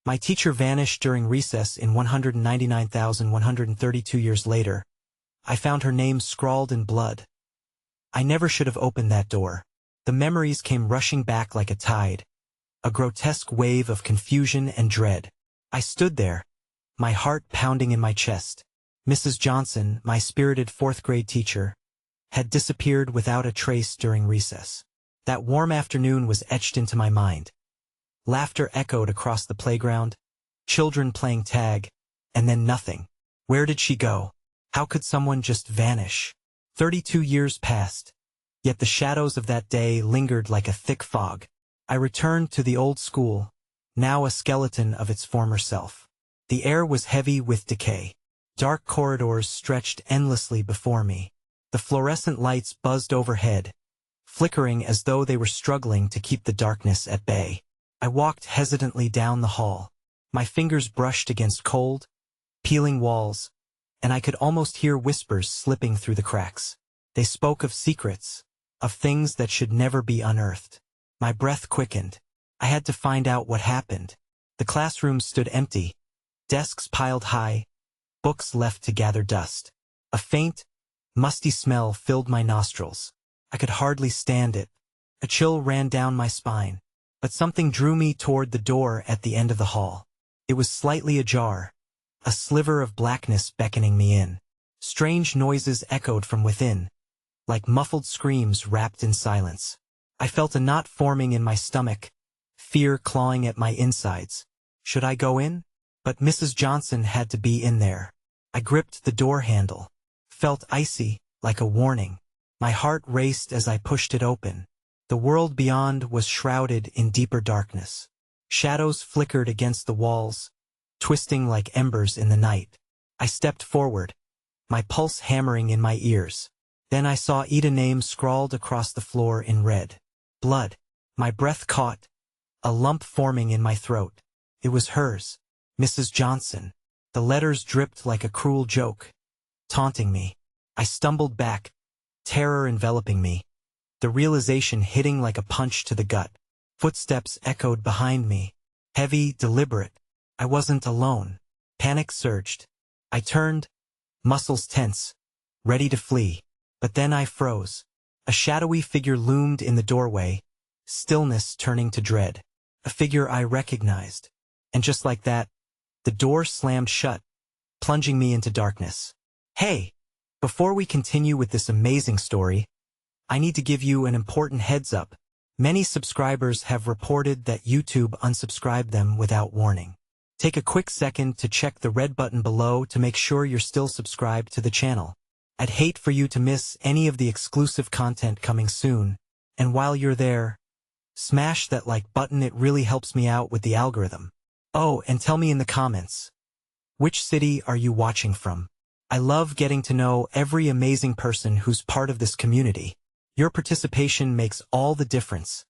My teacher vanished during recess in 199,132 years later. I found her name scrawled in blood. I never should have opened that door. The memories came rushing back like a tide, a grotesque wave of confusion and dread. I stood there, my heart pounding in my chest. Mrs. Johnson, my spirited fourth-grade teacher, had disappeared without a trace during recess. That warm afternoon was etched into my mind. Laughter echoed across the playground, children playing tag, and then nothing. Where did she go? How could someone just vanish? 32 years passed, yet the shadows of that day lingered like a thick fog. I returned to the old school, now a skeleton of its former self. The air was heavy with decay. Dark corridors stretched endlessly before me. The fluorescent lights buzzed overhead, flickering as though they were struggling to keep the darkness at bay. I walked hesitantly down the hall. My fingers brushed against cold, peeling walls, and I could almost hear whispers slipping through the cracks. They spoke of secrets, of things that should never be unearthed. My breath quickened. I had to find out what happened. The classrooms stood empty, desks piled high, books left to gather dust. A faint, musty smell filled my nostrils. I could hardly stand it. A chill ran down my spine. But something drew me toward the door at the end of the hall. It was slightly ajar, a sliver of blackness beckoning me in. Strange noises echoed from within, like muffled screams wrapped in silence. I felt a knot forming in my stomach, fear clawing at my insides. Should I go in? But Mrs. Johnson had to be in there. I gripped the door handle, felt icy, like a warning. My heart raced as I pushed it open. The world beyond was shrouded in deeper darkness. Shadows flickered against the walls, twisting like embers in the night. I stepped forward, my pulse hammering in my ears. Then I saw Ida's name scrawled across the floor in red. Blood. My breath caught, a lump forming in my throat. It was hers, Mrs. Johnson. The letters dripped like a cruel joke, taunting me. I stumbled back, terror enveloping me, the realization hitting like a punch to the gut. Footsteps echoed behind me, heavy, deliberate. I wasn't alone. Panic surged. I turned, muscles tense, ready to flee. But then I froze. A shadowy figure loomed in the doorway, stillness turning to dread. A figure I recognized. And just like that, the door slammed shut, plunging me into darkness. Hey! Before we continue with this amazing story, I need to give you an important heads up. Many subscribers have reported that YouTube unsubscribed them without warning. Take a quick second to check the red button below to make sure you're still subscribed to the channel. I'd hate for you to miss any of the exclusive content coming soon, and while you're there, smash that like button. It really helps me out with the algorithm. Oh, and tell me in the comments, which city are you watching from? I love getting to know every amazing person who's part of this community. Your participation makes all the difference.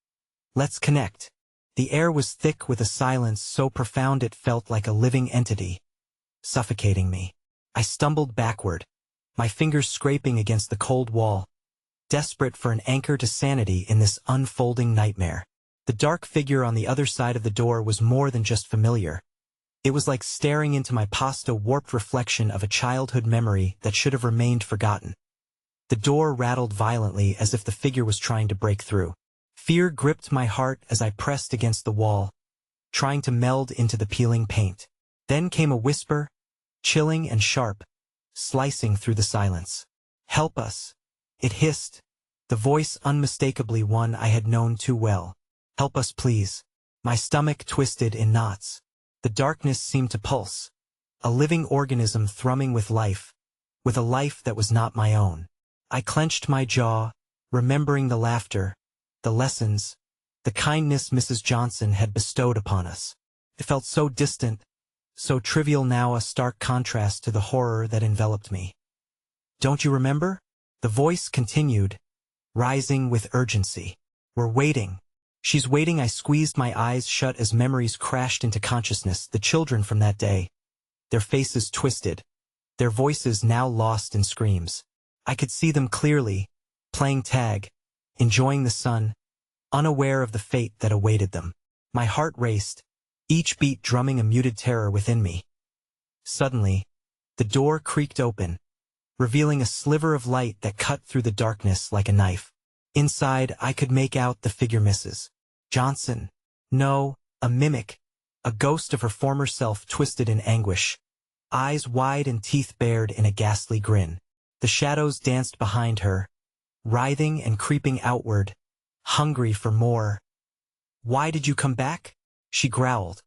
Let's connect. The air was thick with a silence so profound it felt like a living entity, suffocating me. I stumbled backward, my fingers scraping against the cold wall, desperate for an anchor to sanity in this unfolding nightmare. The dark figure on the other side of the door was more than just familiar. It was like staring into my warped reflection of a childhood memory that should have remained forgotten. The door rattled violently as if the figure was trying to break through. Fear gripped my heart as I pressed against the wall, trying to meld into the peeling paint. Then came a whisper, chilling and sharp, slicing through the silence. "Help us," it hissed, the voice unmistakably one I had known too well. "Help us, please." My stomach twisted in knots. The darkness seemed to pulse, a living organism thrumming with a life that was not my own. I clenched my jaw, remembering the laughter, the lessons, the kindness Mrs. Johnson had bestowed upon us. It felt so distant, so trivial now, a stark contrast to the horror that enveloped me. "Don't you remember?" The voice continued, rising with urgency. "We're waiting. She's waiting." I squeezed my eyes shut as memories crashed into consciousness. The children from that day, their faces twisted, their voices now lost in screams. I could see them clearly, playing tag, enjoying the sun, unaware of the fate that awaited them. My heart raced, each beat drumming a muted terror within me. Suddenly, the door creaked open, revealing a sliver of light that cut through the darkness like a knife. Inside, I could make out the figure Mrs. Johnson. No, a mimic, a ghost of her former self twisted in anguish, eyes wide and teeth bared in a ghastly grin. The shadows danced behind her, writhing and creeping outward, hungry for more. "Why did you come back?" she growled,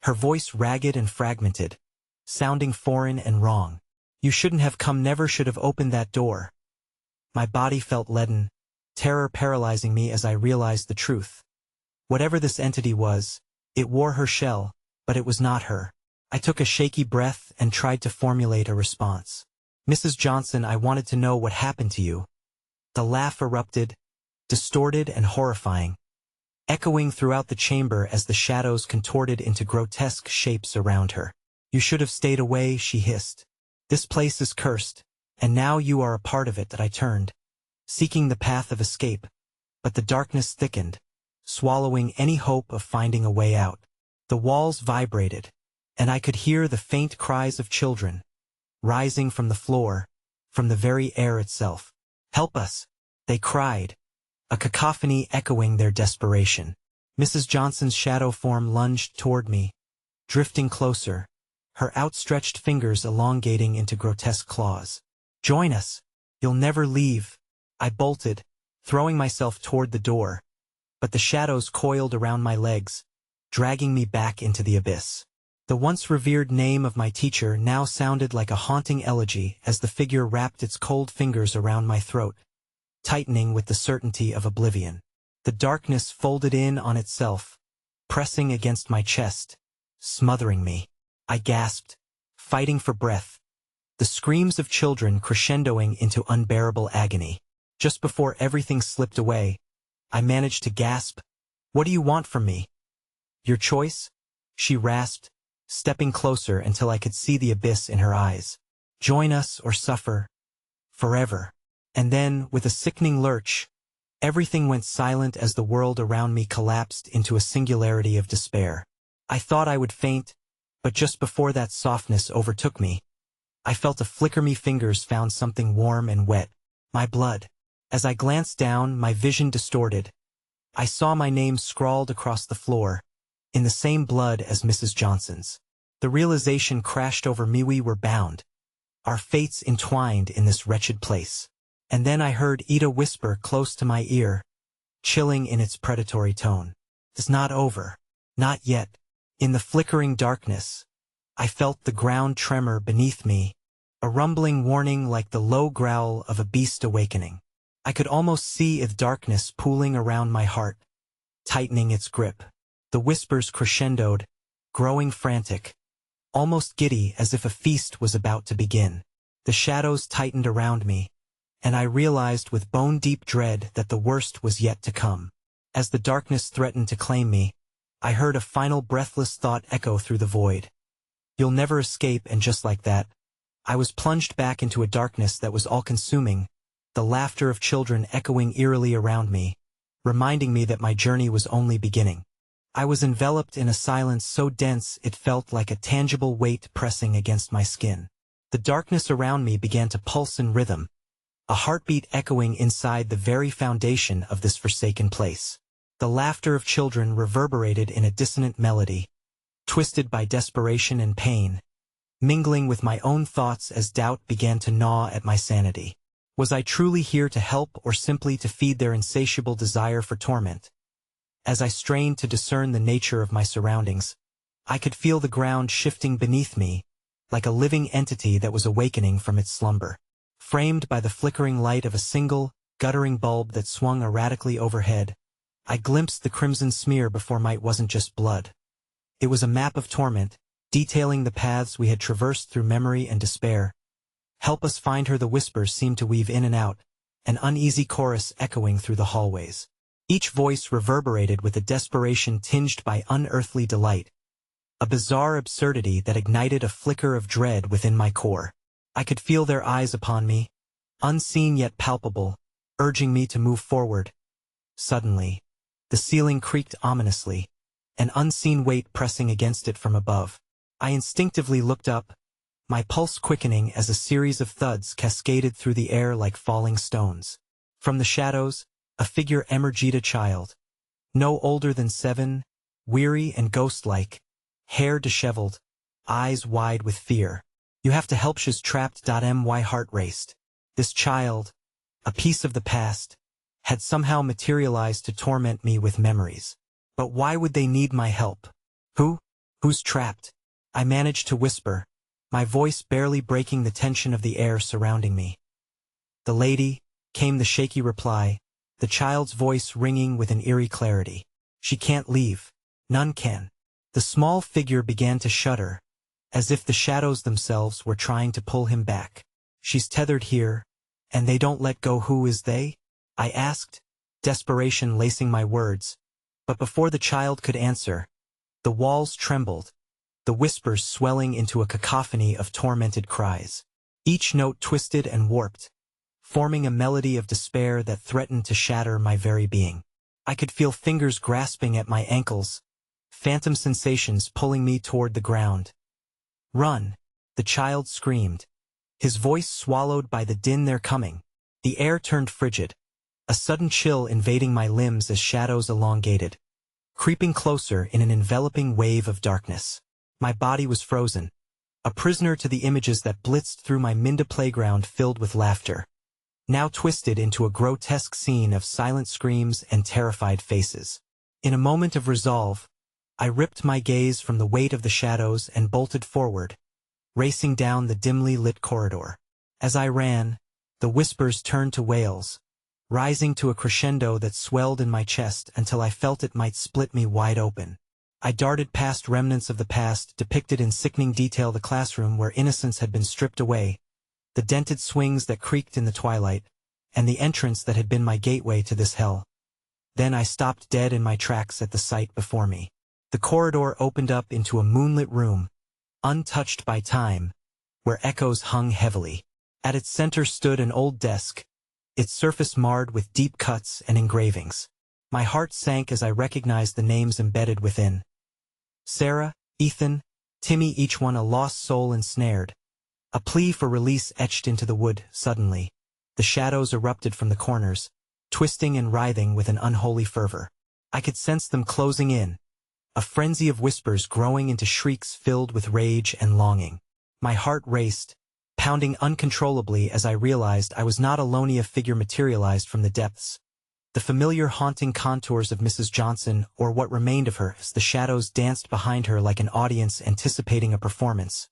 her voice ragged and fragmented, sounding foreign and wrong. "You shouldn't have come, never should have opened that door." My body felt leaden, terror paralyzing me as I realized the truth. Whatever this entity was, it wore her shell, but it was not her. I took a shaky breath and tried to formulate a response. "Mrs. Johnson, I wanted to know what happened to you." The laugh erupted, distorted and horrifying, echoing throughout the chamber as the shadows contorted into grotesque shapes around her. "You should have stayed away," she hissed. "This place is cursed, and now you are a part of it." I turned, seeking the path of escape, but the darkness thickened, swallowing any hope of finding a way out. The walls vibrated, and I could hear the faint cries of children, rising from the floor, from the very air itself. "Help us!" they cried, a cacophony echoing their desperation. Mrs. Johnson's shadow form lunged toward me, drifting closer, her outstretched fingers elongating into grotesque claws. "Join us! You'll never leave!" I bolted, throwing myself toward the door, but the shadows coiled around my legs, dragging me back into the abyss. The once revered name of my teacher now sounded like a haunting elegy as the figure wrapped its cold fingers around my throat, tightening with the certainty of oblivion. The darkness folded in on itself, pressing against my chest, smothering me. I gasped, fighting for breath, the screams of children crescendoing into unbearable agony. Just before everything slipped away, I managed to gasp, "What do you want from me?" "Your choice," she rasped, stepping closer until I could see the abyss in her eyes. "Join us or suffer forever." And then, with a sickening lurch, everything went silent as the world around me collapsed into a singularity of despair. I thought I would faint, but just before that softness overtook me, I felt a flicker. My fingers found something warm and wet. My blood. As I glanced down, my vision distorted. I saw my name scrawled across the floor, in the same blood as Mrs. Johnson's. The realization crashed over me. We were bound, our fates entwined in this wretched place. And then I heard Ida whisper close to my ear, chilling in its predatory tone. "It's not over. Not yet." In the flickering darkness, I felt the ground tremor beneath me, a rumbling warning like the low growl of a beast awakening. I could almost see the darkness pooling around my heart, tightening its grip. The whispers crescendoed, growing frantic, almost giddy as if a feast was about to begin. The shadows tightened around me, and I realized with bone-deep dread that the worst was yet to come. As the darkness threatened to claim me, I heard a final breathless thought echo through the void. "You'll never escape." And just like that, I was plunged back into a darkness that was all-consuming, the laughter of children echoing eerily around me, reminding me that my journey was only beginning. I was enveloped in a silence so dense it felt like a tangible weight pressing against my skin. The darkness around me began to pulse in rhythm, a heartbeat echoing inside the very foundation of this forsaken place. The laughter of children reverberated in a dissonant melody, twisted by desperation and pain, mingling with my own thoughts as doubt began to gnaw at my sanity. Was I truly here to help or simply to feed their insatiable desire for torment? As I strained to discern the nature of my surroundings, I could feel the ground shifting beneath me, like a living entity that was awakening from its slumber. Framed by the flickering light of a single, guttering bulb that swung erratically overhead, I glimpsed the crimson smear before me. It wasn't just blood. It was a map of torment, detailing the paths we had traversed through memory and despair. "Help us find her," the whispers seemed to weave in and out, an uneasy chorus echoing through the hallways. Each voice reverberated with a desperation tinged by unearthly delight, a bizarre absurdity that ignited a flicker of dread within my core. I could feel their eyes upon me, unseen yet palpable, urging me to move forward. Suddenly, the ceiling creaked ominously, an unseen weight pressing against it from above. I instinctively looked up, my pulse quickening as a series of thuds cascaded through the air like falling stones. From the shadows, a figure emerged, a child. No older than 7, weary and ghost-like, hair disheveled, eyes wide with fear. "You have to help, she's trapped." My heart raced. This child, a piece of the past, had somehow materialized to torment me with memories. But why would they need my help? Who's trapped? I managed to whisper, my voice barely breaking the tension of the air surrounding me. "The lady," came the shaky reply, the child's voice ringing with an eerie clarity. "She can't leave. None can." The small figure began to shudder, as if the shadows themselves were trying to pull him back. "She's tethered here, and they don't let go." "Who is they?" I asked, desperation lacing my words. But before the child could answer, the walls trembled, the whispers swelling into a cacophony of tormented cries. Each note twisted and warped, forming a melody of despair that threatened to shatter my very being. I could feel fingers grasping at my ankles, phantom sensations pulling me toward the ground. "Run!" the child screamed, his voice swallowed by the din. "They're coming." The air turned frigid, a sudden chill invading my limbs as shadows elongated, creeping closer in an enveloping wave of darkness. My body was frozen, a prisoner to the images that blitzed through my Minda playground filled with laughter, now twisted into a grotesque scene of silent screams and terrified faces. In a moment of resolve, I ripped my gaze from the weight of the shadows and bolted forward, racing down the dimly lit corridor. As I ran, the whispers turned to wails, rising to a crescendo that swelled in my chest until I felt it might split me wide open. I darted past remnants of the past depicted in sickening detail, the classroom where innocence had been stripped away, the dented swings that creaked in the twilight, and the entrance that had been my gateway to this hell. Then I stopped dead in my tracks at the sight before me. The corridor opened up into a moonlit room, untouched by time, where echoes hung heavily. At its center stood an old desk, its surface marred with deep cuts and engravings. My heart sank as I recognized the names embedded within. Sarah, Ethan, Timmy, each one a lost soul ensnared. A plea for release etched into the wood. Suddenly, the shadows erupted from the corners, twisting and writhing with an unholy fervor. I could sense them closing in, a frenzy of whispers growing into shrieks filled with rage and longing. My heart raced, pounding uncontrollably as I realized I was not alone. A figure materialized from the depths, the familiar haunting contours of Mrs. Johnson, or what remained of her, as the shadows danced behind her like an audience anticipating a performance.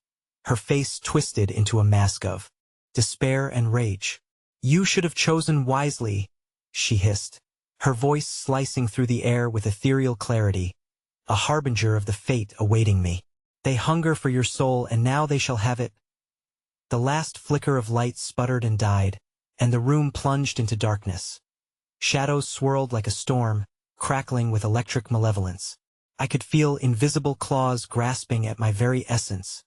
Her face twisted into a mask of despair and rage. "You should have chosen wisely," she hissed, her voice slicing through the air with ethereal clarity, a harbinger of the fate awaiting me. "They hunger for your soul, and now they shall have it." The last flicker of light sputtered and died, and the room plunged into darkness. Shadows swirled like a storm, crackling with electric malevolence. I could feel invisible claws grasping at my very essence,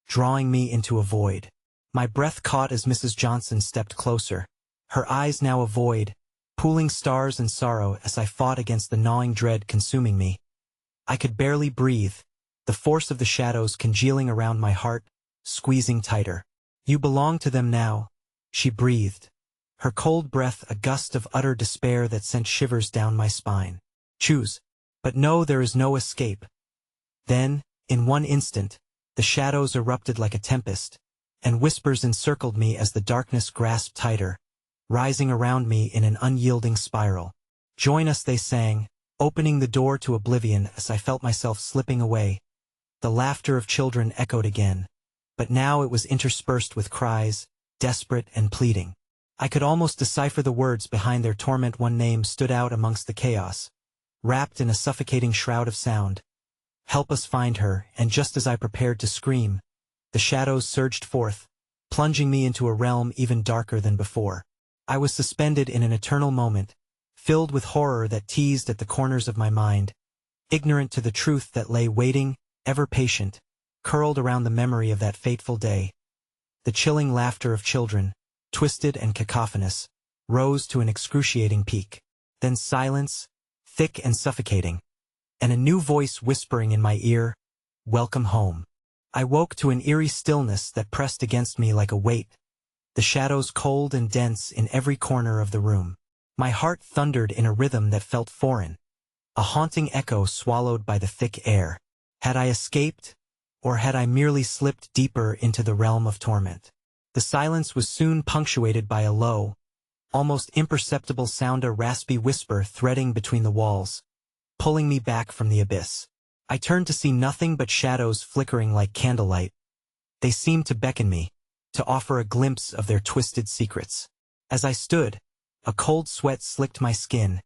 drawing me into a void. My breath caught as Mrs. Johnson stepped closer, her eyes now a void, pooling stars and sorrow as I fought against the gnawing dread consuming me. I could barely breathe, the force of the shadows congealing around my heart, squeezing tighter. "You belong to them now," she breathed, her cold breath a gust of utter despair that sent shivers down my spine. "Choose. But no, there is no escape." Then, in one instant, the shadows erupted like a tempest, and whispers encircled me as the darkness grasped tighter, rising around me in an unyielding spiral. "Join us," they sang, opening the door to oblivion. As I felt myself slipping away, the laughter of children echoed again, but now it was interspersed with cries, desperate and pleading. I could almost decipher the words behind their torment. One name stood out amongst the chaos, wrapped in a suffocating shroud of sound. "Help us find her," and just as I prepared to scream, the shadows surged forth, plunging me into a realm even darker than before. I was suspended in an eternal moment, filled with horror that teased at the corners of my mind, ignorant to the truth that lay waiting, ever patient, curled around the memory of that fateful day. The chilling laughter of children, twisted and cacophonous, rose to an excruciating peak. Then silence, thick and suffocating. and a new voice whispering in my ear, "Welcome home." I woke to an eerie stillness that pressed against me like a weight, the shadows cold and dense in every corner of the room. My heart thundered in a rhythm that felt foreign, a haunting echo swallowed by the thick air. Had I escaped, or had I merely slipped deeper into the realm of torment? The silence was soon punctuated by a low, almost imperceptible sound, a raspy whisper threading between the walls, pulling me back from the abyss. I turned to see nothing but shadows flickering like candlelight. They seemed to beckon me, to offer a glimpse of their twisted secrets. As I stood, a cold sweat slicked my skin,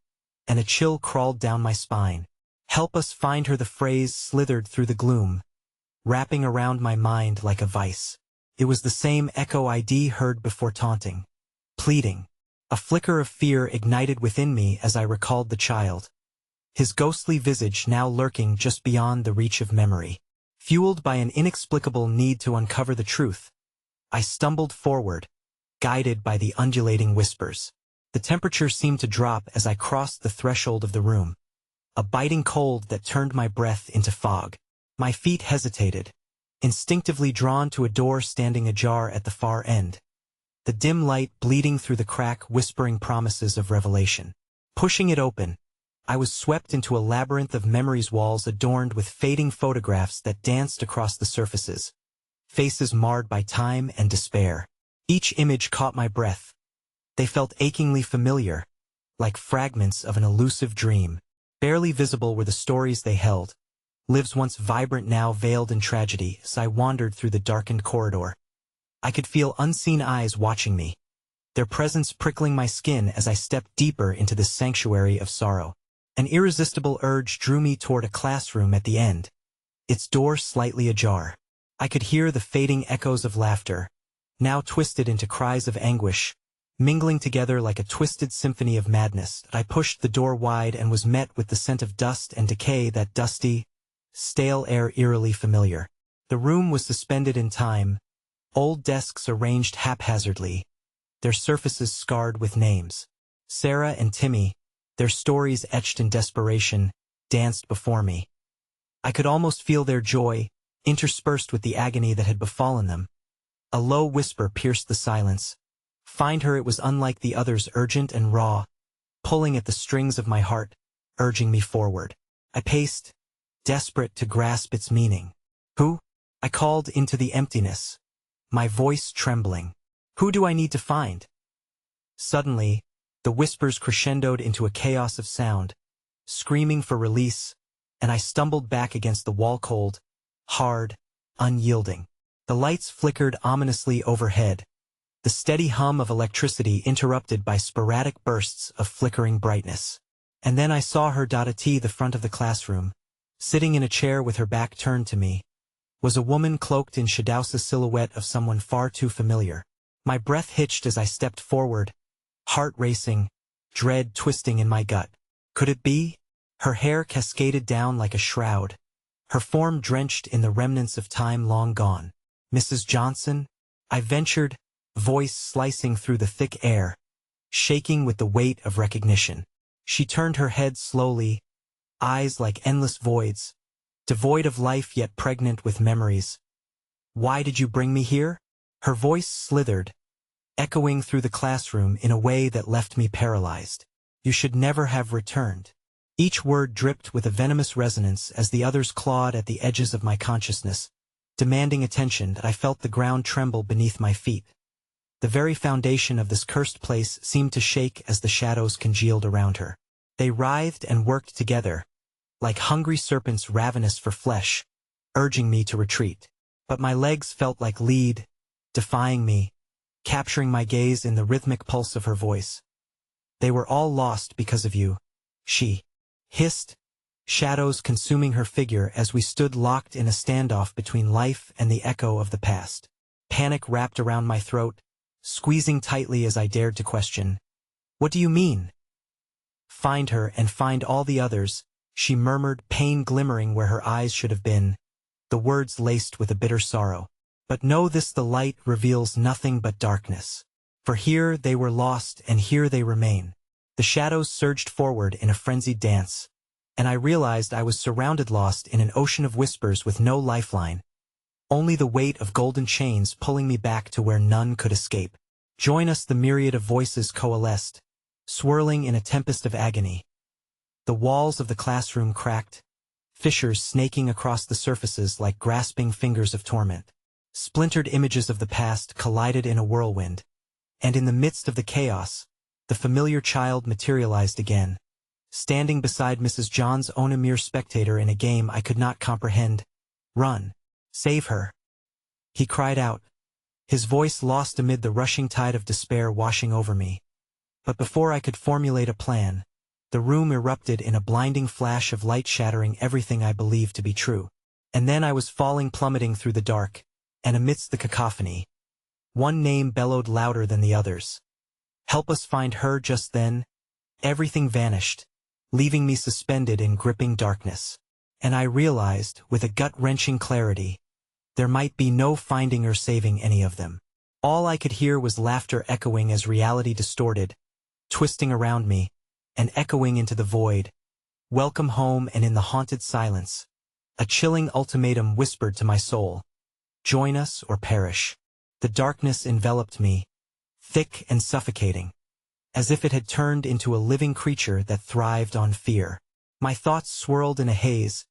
and a chill crawled down my spine. "Help us find her," the phrase slithered through the gloom, wrapping around my mind like a vice. It was the same echo I'd heard before, taunting, pleading. A flicker of fear ignited within me as I recalled the child, his ghostly visage now lurking just beyond the reach of memory. Fueled by an inexplicable need to uncover the truth, I stumbled forward, guided by the undulating whispers. The temperature seemed to drop as I crossed the threshold of the room, a biting cold that turned my breath into fog. My feet hesitated, instinctively drawn to a door standing ajar at the far end, the dim light bleeding through the crack whispering promises of revelation. Pushing it open, I was swept into a labyrinth of memories, walls adorned with fading photographs that danced across the surfaces, faces marred by time and despair. Each image caught my breath. They felt achingly familiar, like fragments of an elusive dream. Barely visible were the stories they held, lives once vibrant now veiled in tragedy. As I wandered through the darkened corridor, I could feel unseen eyes watching me, their presence prickling my skin as I stepped deeper into this sanctuary of sorrow. An irresistible urge drew me toward a classroom at the end, its door slightly ajar. I could hear the fading echoes of laughter, now twisted into cries of anguish, mingling together like a twisted symphony of madness. I pushed the door wide and was met with the scent of dust and decay, that dusty, stale air eerily familiar. The room was suspended in time, old desks arranged haphazardly, their surfaces scarred with names. Sarah and Timmy, their stories etched in desperation, danced before me. I could almost feel their joy, interspersed with the agony that had befallen them. A low whisper pierced the silence. "Find her." It was unlike the others, urgent and raw, pulling at the strings of my heart, urging me forward. I paced, desperate to grasp its meaning. "Who?" I called into the emptiness, my voice trembling. "Who do I need to find?" Suddenly, the whispers crescendoed into a chaos of sound, screaming for release, and I stumbled back against the wall, cold, hard, unyielding. The lights flickered ominously overhead, the steady hum of electricity interrupted by sporadic bursts of flickering brightness. And then I saw her. At the front of the classroom, sitting in a chair with her back turned to me, was a woman cloaked in shadows, a silhouette of someone far too familiar. My breath hitched as I stepped forward, heart racing, dread twisting in my gut. Could it be? Her hair cascaded down like a shroud, her form drenched in the remnants of time long gone. "Mrs. Johnson?" I ventured, voice slicing through the thick air, shaking with the weight of recognition. She turned her head slowly, eyes like endless voids, devoid of life yet pregnant with memories. "Why did you bring me here?" Her voice slithered, echoing through the classroom in a way that left me paralyzed. "You should never have returned." Each word dripped with a venomous resonance as the others clawed at the edges of my consciousness, demanding attention. I felt the ground tremble beneath my feet. The very foundation of this cursed place seemed to shake as the shadows congealed around her. They writhed and worked together, like hungry serpents ravenous for flesh, urging me to retreat. But my legs felt like lead, defying me, capturing my gaze in the rhythmic pulse of her voice. "They were all lost because of you," she hissed, shadows consuming her figure as we stood locked in a standoff between life and the echo of the past. Panic wrapped around my throat, squeezing tightly as I dared to question. "What do you mean?" "Find her and find all the others," she murmured, pain glimmering where her eyes should have been, the words laced with a bitter sorrow. "But know this, the light reveals nothing but darkness. For here they were lost and here they remain." The shadows surged forward in a frenzied dance, and I realized I was surrounded, lost in an ocean of whispers with no lifeline. Only the weight of golden chains pulling me back to where none could escape. Join us, the myriad of voices coalesced, swirling in a tempest of agony. The walls of the classroom cracked, fissures snaking across the surfaces like grasping fingers of torment. Splintered images of the past collided in a whirlwind, and in the midst of the chaos, the familiar child materialized again, standing beside Mrs. John's own, a mere spectator in a game I could not comprehend. "Run! Save her!" he cried out, his voice lost amid the rushing tide of despair washing over me. But before I could formulate a plan, the room erupted in a blinding flash of light, shattering everything I believed to be true. And then I was falling, plummeting through the dark, and amidst the cacophony, one name bellowed louder than the others. Help us find her. Just then, everything vanished, leaving me suspended in gripping darkness. And I realized, with a gut-wrenching clarity, there might be no finding or saving any of them. All I could hear was laughter echoing as reality distorted, twisting around me, and echoing into the void. Welcome home. And in the haunted silence, a chilling ultimatum whispered to my soul. Join us or perish. The darkness enveloped me, thick and suffocating, as if it had turned into a living creature that thrived on fear. My thoughts swirled in a haze,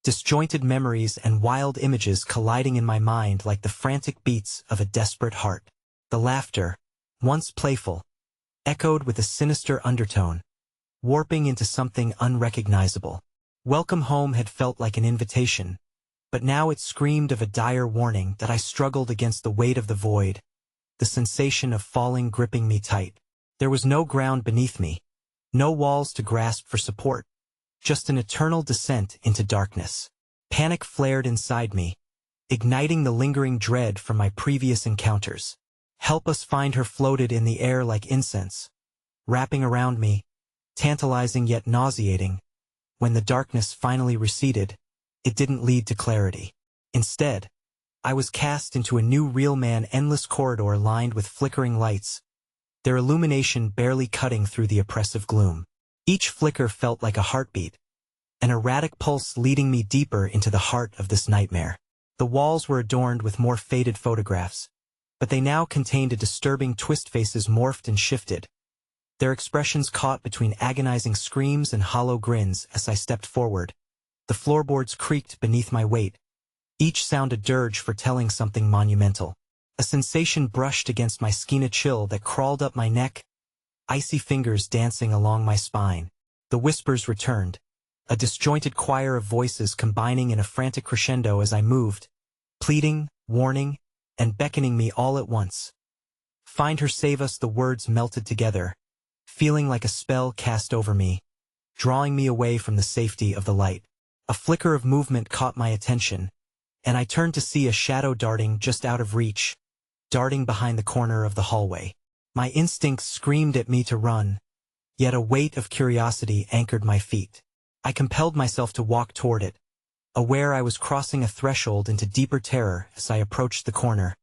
disjointed memories and wild images colliding in my mind like the frantic beats of a desperate heart. The laughter, once playful, echoed with a sinister undertone, warping into something unrecognizable. Welcome home had felt like an invitation, but now it screamed of a dire warning that I struggled against the weight of the void, the sensation of falling gripping me tight. There was no ground beneath me, no walls to grasp for support, just an eternal descent into darkness. Panic flared inside me, igniting the lingering dread from my previous encounters. Help us find her floated in the air like incense, wrapping around me, tantalizing yet nauseating. When the darkness finally receded, it didn't lead to clarity. Instead, I was cast into a new real man endless corridor lined with flickering lights, their illumination barely cutting through the oppressive gloom. Each flicker felt like a heartbeat, an erratic pulse leading me deeper into the heart of this nightmare. The walls were adorned with more faded photographs, but they now contained a disturbing twist. Faces morphed and shifted, their expressions caught between agonizing screams and hollow grins. As I stepped forward, the floorboards creaked beneath my weight, each sound a dirge foretelling something monumental. A sensation brushed against my skin, a chill that crawled up my neck, icy fingers dancing along my spine. The whispers returned, a disjointed choir of voices combining in a frantic crescendo as I moved, pleading, warning, and beckoning me all at once. Find her, save us. The words melted together, feeling like a spell cast over me, drawing me away from the safety of the light. A flicker of movement caught my attention, and I turned to see a shadow darting just out of reach, darting behind the corner of the hallway. My instincts screamed at me to run, yet a weight of curiosity anchored my feet. I compelled myself to walk toward it, aware I was crossing a threshold into deeper terror. As I approached the corner,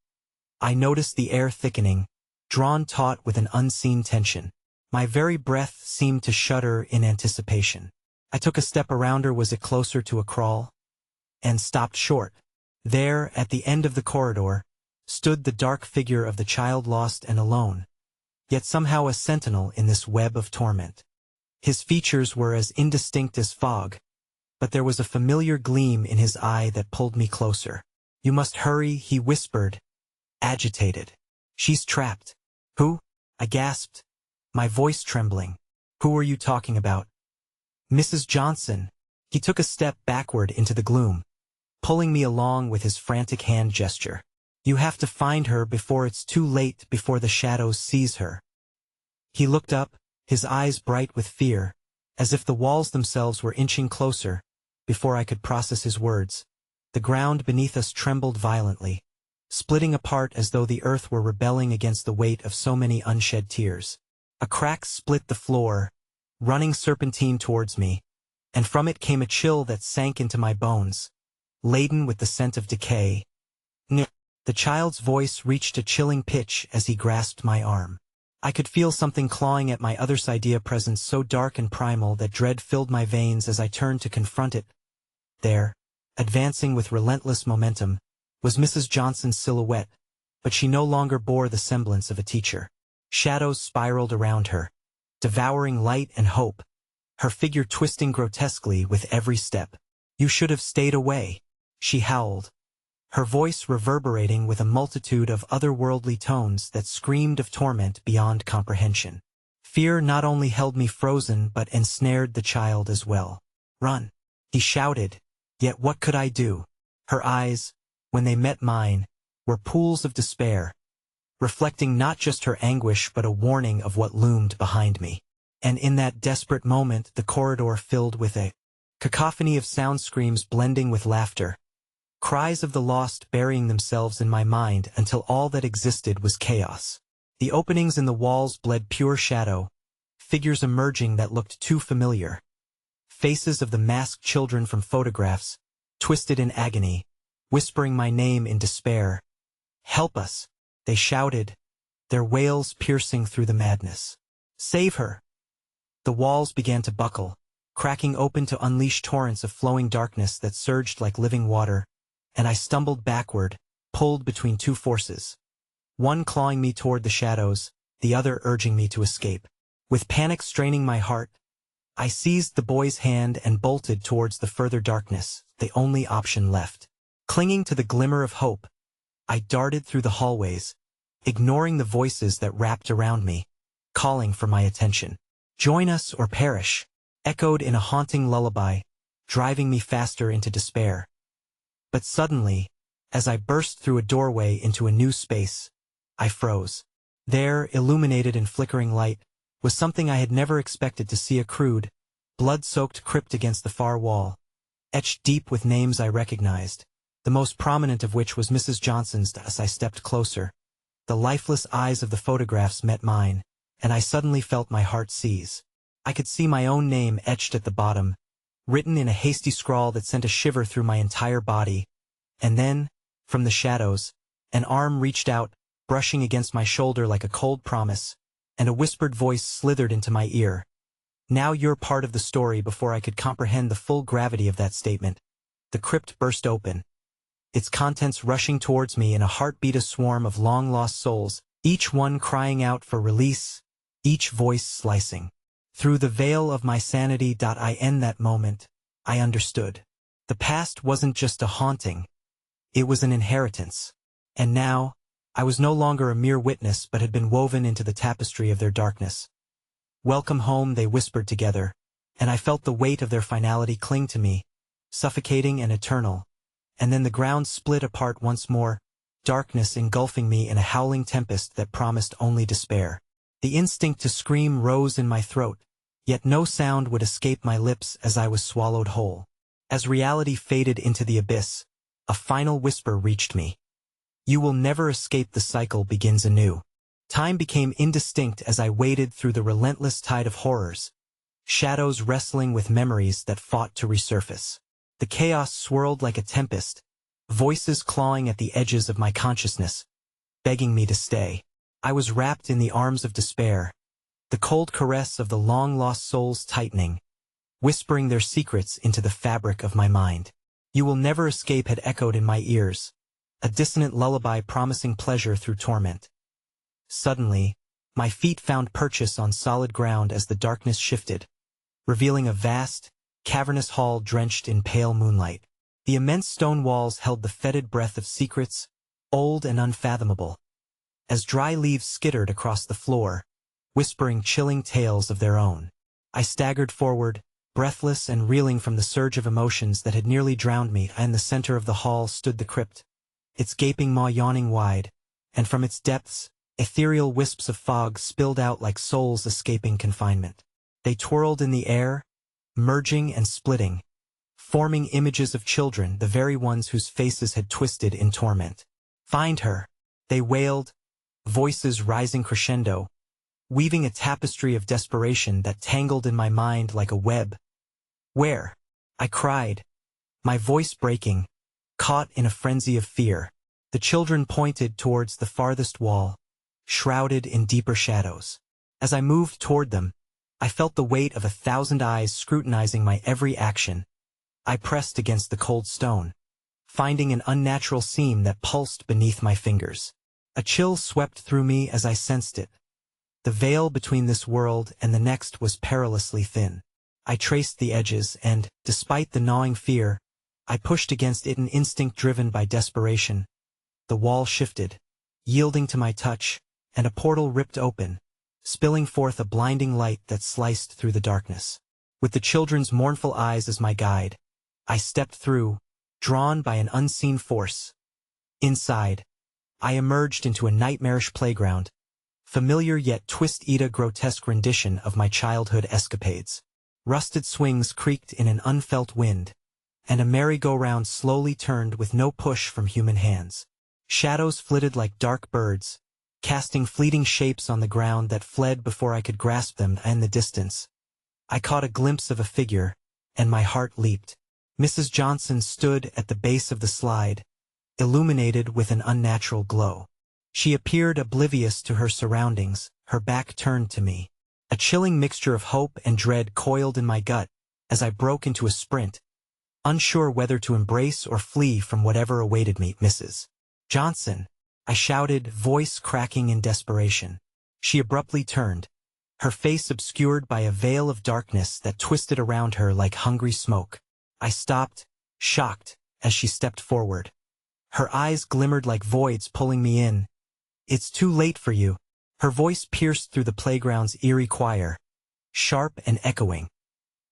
I noticed the air thickening, drawn taut with an unseen tension. My very breath seemed to shudder in anticipation. I took a step around her. Was it closer to a crawl? And stopped short. There, at the end of the corridor, stood the dark figure of the child, lost and alone, yet somehow a sentinel in this web of torment. His features were as indistinct as fog, but there was a familiar gleam in his eye that pulled me closer. You must hurry, he whispered, agitated. She's trapped. Who? I gasped, my voice trembling. Who are you talking about? Mrs. Johnson. He took a step backward into the gloom, pulling me along with his frantic hand gesture. You have to find her before it's too late, before the shadows seize her. He looked up, his eyes bright with fear, as if the walls themselves were inching closer. Before I could process his words, the ground beneath us trembled violently, splitting apart as though the earth were rebelling against the weight of so many unshed tears. A crack split the floor, running serpentine towards me, and from it came a chill that sank into my bones, laden with the scent of decay. The child's voice reached a chilling pitch as he grasped my arm. I could feel something clawing at my other side, a presence so dark and primal that dread filled my veins as I turned to confront it. There, advancing with relentless momentum, was Mrs. Johnson's silhouette, but she no longer bore the semblance of a teacher. Shadows spiraled around her, devouring light and hope, her figure twisting grotesquely with every step. "You should have stayed away," she howled, her voice reverberating with a multitude of otherworldly tones that screamed of torment beyond comprehension. Fear not only held me frozen but ensnared the child as well. "Run," he shouted, yet what could I do? Her eyes, when they met mine, were pools of despair, reflecting not just her anguish but a warning of what loomed behind me. And in that desperate moment the corridor filled with a cacophony of sound, screams blending with laughter, cries of the lost burying themselves in my mind until all that existed was chaos. The openings in the walls bled pure shadow, figures emerging that looked too familiar. Faces of the masked children from photographs, twisted in agony, whispering my name in despair. "Help us," they shouted, their wails piercing through the madness. "Save her." The walls began to buckle, cracking open to unleash torrents of flowing darkness that surged like living water, and I stumbled backward, pulled between two forces. One clawing me toward the shadows, the other urging me to escape. With panic straining my heart, I seized the boy's hand and bolted towards the further darkness, the only option left. Clinging to the glimmer of hope, I darted through the hallways, ignoring the voices that wrapped around me, calling for my attention. "Join us or perish," echoed in a haunting lullaby, driving me faster into despair. But suddenly, as I burst through a doorway into a new space, I froze. There, illuminated in flickering light, was something I had never expected to see: a crude, blood-soaked crypt against the far wall, etched deep with names I recognized, the most prominent of which was Mrs. Johnson's. As I stepped closer, the lifeless eyes of the photographs met mine, and I suddenly felt my heart seize. I could see my own name etched at the bottom, written in a hasty scrawl that sent a shiver through my entire body. And then, from the shadows, an arm reached out, brushing against my shoulder like a cold promise, and a whispered voice slithered into my ear. "Now you're part of the story." Before I could comprehend the full gravity of that statement, the crypt burst open, its contents rushing towards me in a heartbeat, a swarm of long-lost souls, each one crying out for release, each voice slicing through the veil of my sanity. In that moment, I understood. The past wasn't just a haunting, it was an inheritance. And now, I was no longer a mere witness but had been woven into the tapestry of their darkness. "Welcome home," they whispered together, and I felt the weight of their finality cling to me, suffocating and eternal. And then the ground split apart once more, darkness engulfing me in a howling tempest that promised only despair. The instinct to scream rose in my throat, yet no sound would escape my lips as I was swallowed whole. As reality faded into the abyss, a final whisper reached me. "You will never escape. The cycle begins anew." Time became indistinct as I waded through the relentless tide of horrors, shadows wrestling with memories that fought to resurface. The chaos swirled like a tempest, voices clawing at the edges of my consciousness, begging me to stay. I was wrapped in the arms of despair, the cold caress of the long-lost souls tightening, whispering their secrets into the fabric of my mind. "You will never escape" had echoed in my ears, a dissonant lullaby promising pleasure through torment. Suddenly, my feet found purchase on solid ground as the darkness shifted, revealing a vast, cavernous hall drenched in pale moonlight. The immense stone walls held the fetid breath of secrets, old and unfathomable, as dry leaves skittered across the floor, whispering chilling tales of their own. I staggered forward, breathless and reeling from the surge of emotions that had nearly drowned me. In the center of the hall stood the crypt, its gaping maw yawning wide, and from its depths, ethereal wisps of fog spilled out like souls escaping confinement. They twirled in the air, merging and splitting, forming images of children, the very ones whose faces had twisted in torment. "Find her," they wailed, voices rising crescendo, weaving a tapestry of desperation that tangled in my mind like a web. "Where?" I cried, my voice breaking, caught in a frenzy of fear. The children pointed towards the farthest wall, shrouded in deeper shadows. As I moved toward them, I felt the weight of 1,000 eyes scrutinizing my every action. I pressed against the cold stone, finding an unnatural seam that pulsed beneath my fingers. A chill swept through me as I sensed it. The veil between this world and the next was perilously thin. I traced the edges and, despite the gnawing fear, I pushed against it, an instinct driven by desperation. The wall shifted, yielding to my touch, and a portal ripped open, spilling forth a blinding light that sliced through the darkness. With the children's mournful eyes as my guide, I stepped through, drawn by an unseen force. Inside, I emerged into a nightmarish playground, familiar yet twisted grotesque rendition of my childhood escapades. Rusted swings creaked in an unfelt wind, and a merry-go-round slowly turned with no push from human hands. Shadows flitted like dark birds, casting fleeting shapes on the ground that fled before I could grasp them. In the distance, I caught a glimpse of a figure, and my heart leaped. Mrs. Johnson stood at the base of the slide, illuminated with an unnatural glow. She appeared oblivious to her surroundings, her back turned to me. A chilling mixture of hope and dread coiled in my gut as I broke into a sprint, unsure whether to embrace or flee from whatever awaited me. "Mrs. Johnson," I shouted, voice cracking in desperation. She abruptly turned, her face obscured by a veil of darkness that twisted around her like hungry smoke. I stopped, shocked, as she stepped forward. Her eyes glimmered like voids pulling me in. "It's too late for you." Her voice pierced through the playground's eerie choir, sharp and echoing,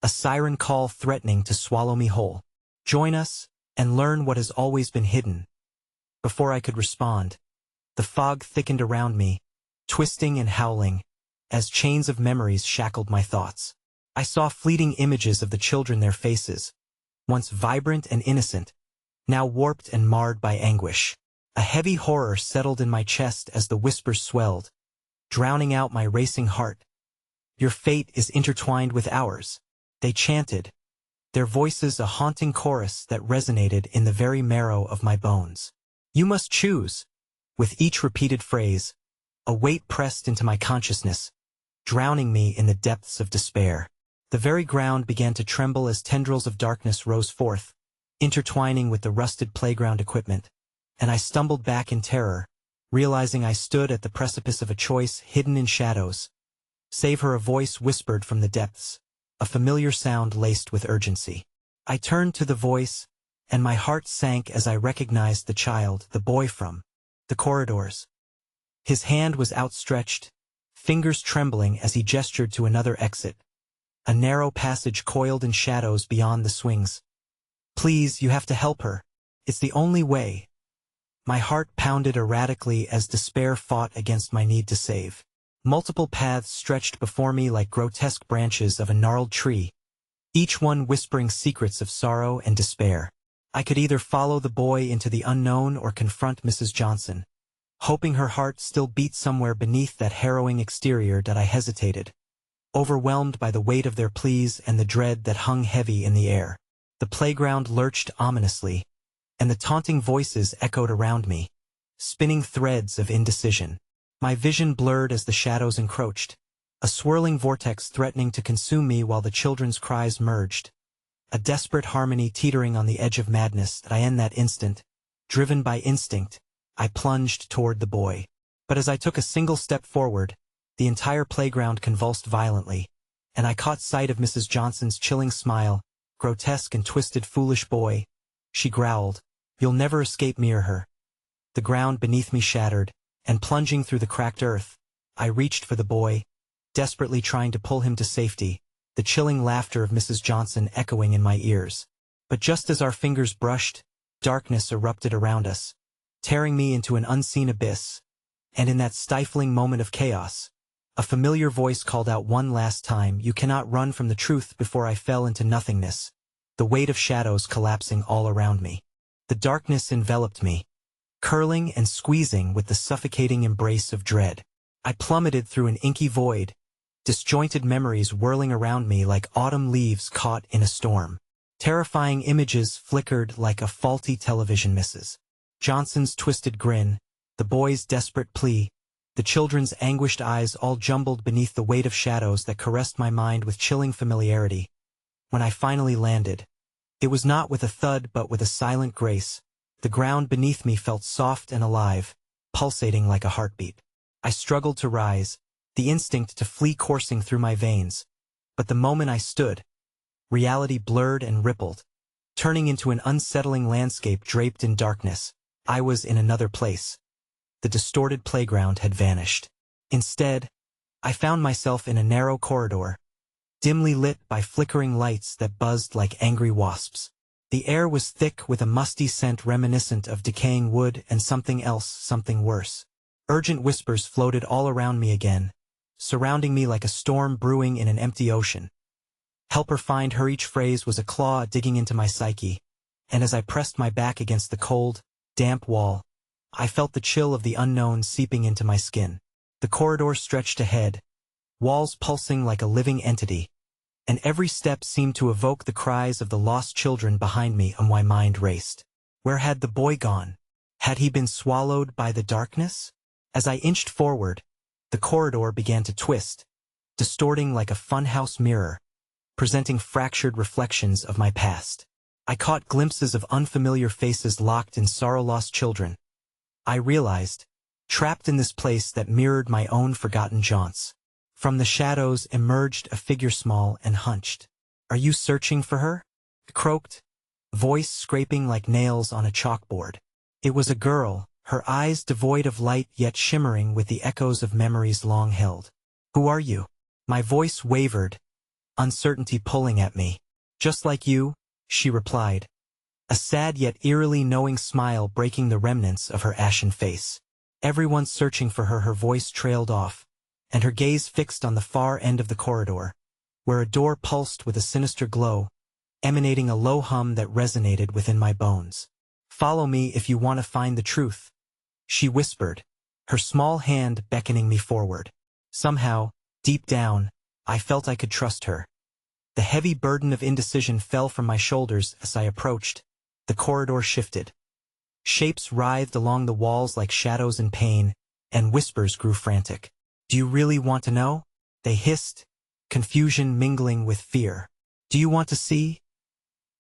a siren call threatening to swallow me whole. "Join us, and learn what has always been hidden." Before I could respond, the fog thickened around me, twisting and howling, as chains of memories shackled my thoughts. I saw fleeting images of the children, their faces, once vibrant and innocent, now warped and marred by anguish. A heavy horror settled in my chest as the whispers swelled, drowning out my racing heart. "Your fate is intertwined with ours," they chanted, their voices a haunting chorus that resonated in the very marrow of my bones. "You must choose." With each repeated phrase, a weight pressed into my consciousness, drowning me in the depths of despair. The very ground began to tremble as tendrils of darkness rose forth, intertwining with the rusted playground equipment, and I stumbled back in terror, realizing I stood at the precipice of a choice hidden in shadows. "Save her," a voice whispered from the depths, a familiar sound laced with urgency. I turned to the voice, and my heart sank as I recognized the child, the boy from the corridors. His hand was outstretched, fingers trembling as he gestured to another exit, a narrow passage coiled in shadows beyond the swings. "Please, you have to help her. It's the only way." My heart pounded erratically as despair fought against my need to save. Multiple paths stretched before me like grotesque branches of a gnarled tree, each one whispering secrets of sorrow and despair. I could either follow the boy into the unknown or confront Mrs. Johnson. Hoping her heart still beat somewhere beneath that harrowing exterior, that I hesitated, overwhelmed by the weight of their pleas and the dread that hung heavy in the air. The playground lurched ominously, and the taunting voices echoed around me, spinning threads of indecision. My vision blurred as the shadows encroached, a swirling vortex threatening to consume me while the children's cries merged, a desperate harmony teetering on the edge of madness. In that instant, driven by instinct, I plunged toward the boy. But as I took a single step forward, the entire playground convulsed violently, and I caught sight of Mrs. Johnson's chilling smile. "Grotesque and twisted foolish boy," she growled, "you'll never escape me or her." The ground beneath me shattered, and plunging through the cracked earth, I reached for the boy, desperately trying to pull him to safety, the chilling laughter of Mrs. Johnson echoing in my ears. But just as our fingers brushed, darkness erupted around us, tearing me into an unseen abyss, and in that stifling moment of chaos, a familiar voice called out one last time, "You cannot run from the truth." Before I fell into nothingness, the weight of shadows collapsing all around me. The darkness enveloped me, curling and squeezing with the suffocating embrace of dread. I plummeted through an inky void, disjointed memories whirling around me like autumn leaves caught in a storm. Terrifying images flickered like a faulty television. Mrs. Johnson's twisted grin, the boy's desperate plea, the children's anguished eyes all jumbled beneath the weight of shadows that caressed my mind with chilling familiarity. When I finally landed, it was not with a thud but with a silent grace. The ground beneath me felt soft and alive, pulsating like a heartbeat. I struggled to rise, the instinct to flee coursing through my veins. But the moment I stood, reality blurred and rippled, turning into an unsettling landscape draped in darkness. I was in another place. The distorted playground had vanished. Instead, I found myself in a narrow corridor, dimly lit by flickering lights that buzzed like angry wasps. The air was thick with a musty scent reminiscent of decaying wood and something else, something worse. Urgent whispers floated all around me again, surrounding me like a storm brewing in an empty ocean. Help her find her, each phrase was a claw digging into my psyche, and as I pressed my back against the cold, damp wall, I felt the chill of the unknown seeping into my skin. The corridor stretched ahead, walls pulsing like a living entity, and every step seemed to evoke the cries of the lost children behind me. My mind raced. Where had the boy gone? Had he been swallowed by the darkness? As I inched forward, the corridor began to twist, distorting like a funhouse mirror, presenting fractured reflections of my past. I caught glimpses of unfamiliar faces locked in sorrow-lost children. I realized, trapped in this place that mirrored my own forgotten jaunts. From the shadows emerged a figure small and hunched. "Are you searching for her?" it croaked, voice scraping like nails on a chalkboard. It was a girl, her eyes devoid of light yet shimmering with the echoes of memories long held. "Who are you?" My voice wavered, uncertainty pulling at me. "Just like you," she replied, a sad yet eerily knowing smile breaking the remnants of her ashen face. "Everyone's searching for her," her voice trailed off, and her gaze fixed on the far end of the corridor, where a door pulsed with a sinister glow, emanating a low hum that resonated within my bones. "Follow me if you want to find the truth," she whispered, her small hand beckoning me forward. Somehow, deep down, I felt I could trust her. The heavy burden of indecision fell from my shoulders as I approached. The corridor shifted. Shapes writhed along the walls like shadows in pain, and whispers grew frantic. "Do you really want to know?" they hissed, confusion mingling with fear. "Do you want to see?"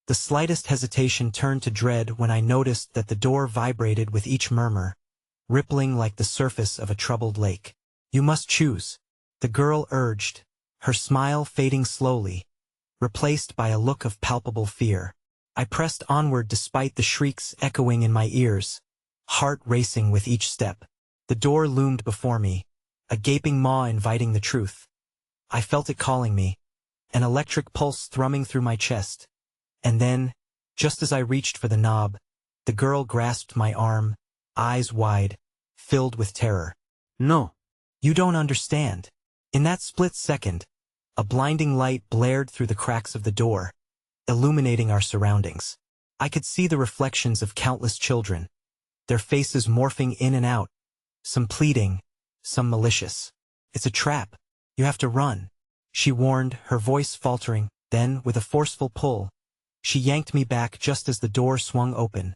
The slightest hesitation turned to dread when I noticed that the door vibrated with each murmur, rippling like the surface of a troubled lake. "You must choose," the girl urged, her smile fading slowly, replaced by a look of palpable fear. I pressed onward despite the shrieks echoing in my ears, heart racing with each step. The door loomed before me, a gaping maw inviting the truth. I felt it calling me, an electric pulse thrumming through my chest. And then, just as I reached for the knob, the girl grasped my arm, eyes wide, filled with terror. "No. You don't understand." In that split second, a blinding light blared through the cracks of the door, illuminating our surroundings. I could see the reflections of countless children, their faces morphing in and out, some pleading, some malicious. "It's a trap. You have to run," she warned, her voice faltering. Then, with a forceful pull, she yanked me back just as the door swung open,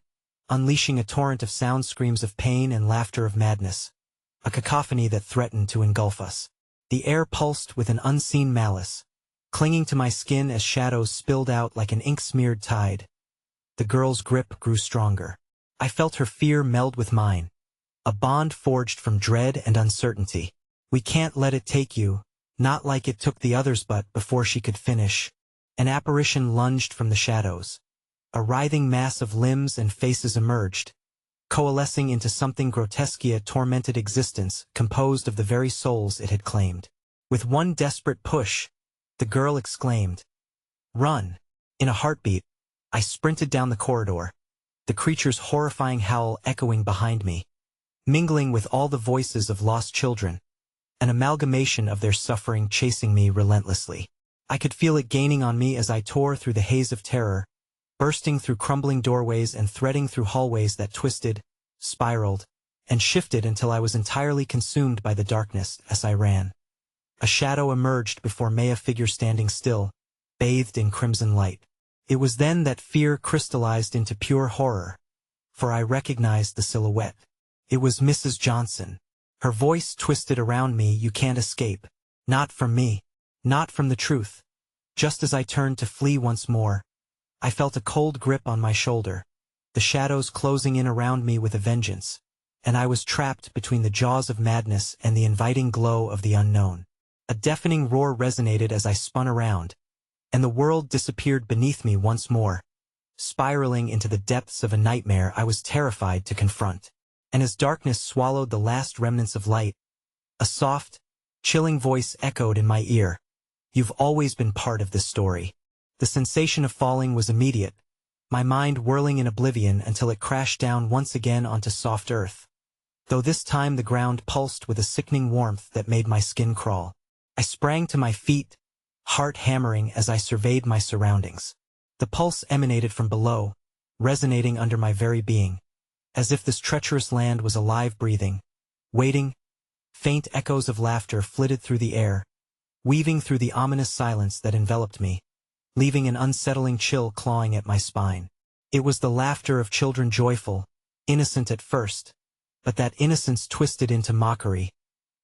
unleashing a torrent of sound, screams of pain and laughter of madness, a cacophony that threatened to engulf us. The air pulsed with an unseen malice, clinging to my skin as shadows spilled out like an ink-smeared tide. The girl's grip grew stronger. I felt her fear meld with mine, a bond forged from dread and uncertainty. "We can't let it take you, not like it took the others." But before she could finish, an apparition lunged from the shadows. A writhing mass of limbs and faces emerged, coalescing into something grotesque, a tormented existence composed of the very souls it had claimed. With one desperate push, the girl exclaimed, "Run!" In a heartbeat, I sprinted down the corridor, the creature's horrifying howl echoing behind me, mingling with all the voices of lost children, an amalgamation of their suffering chasing me relentlessly. I could feel it gaining on me as I tore through the haze of terror, bursting through crumbling doorways and threading through hallways that twisted, spiraled, and shifted until I was entirely consumed by the darkness as I ran. A shadow emerged before me, a figure standing still, bathed in crimson light. It was then that fear crystallized into pure horror, for I recognized the silhouette. It was Mrs. Johnson. Her voice twisted around me, "You can't escape. Not from me. Not from the truth." Just as I turned to flee once more, I felt a cold grip on my shoulder, the shadows closing in around me with a vengeance, and I was trapped between the jaws of madness and the inviting glow of the unknown. A deafening roar resonated as I spun around, and the world disappeared beneath me once more, spiraling into the depths of a nightmare I was terrified to confront. And as darkness swallowed the last remnants of light, a soft, chilling voice echoed in my ear. "You've always been part of this story." The sensation of falling was immediate, my mind whirling in oblivion until it crashed down once again onto soft earth. Though this time the ground pulsed with a sickening warmth that made my skin crawl. I sprang to my feet, heart hammering as I surveyed my surroundings. The pulse emanated from below, resonating under my very being, as if this treacherous land was alive, breathing, waiting. Faint echoes of laughter flitted through the air, weaving through the ominous silence that enveloped me, leaving an unsettling chill clawing at my spine. It was the laughter of children, joyful, innocent at first, but that innocence twisted into mockery,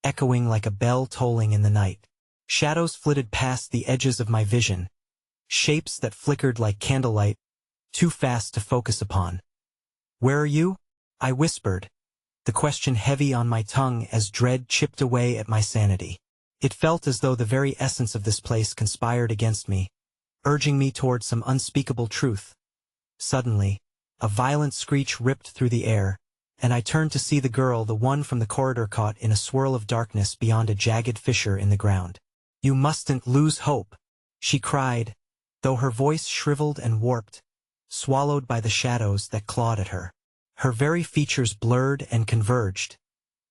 echoing like a bell tolling in the night. Shadows flitted past the edges of my vision, shapes that flickered like candlelight, too fast to focus upon. "Where are you?" I whispered, the question heavy on my tongue as dread chipped away at my sanity. It felt as though the very essence of this place conspired against me, urging me toward some unspeakable truth. Suddenly, a violent screech ripped through the air, and I turned to see the girl, the one from the corridor, caught in a swirl of darkness beyond a jagged fissure in the ground. "You mustn't lose hope," she cried, though her voice shriveled and warped, swallowed by the shadows that clawed at her. Her very features blurred and converged,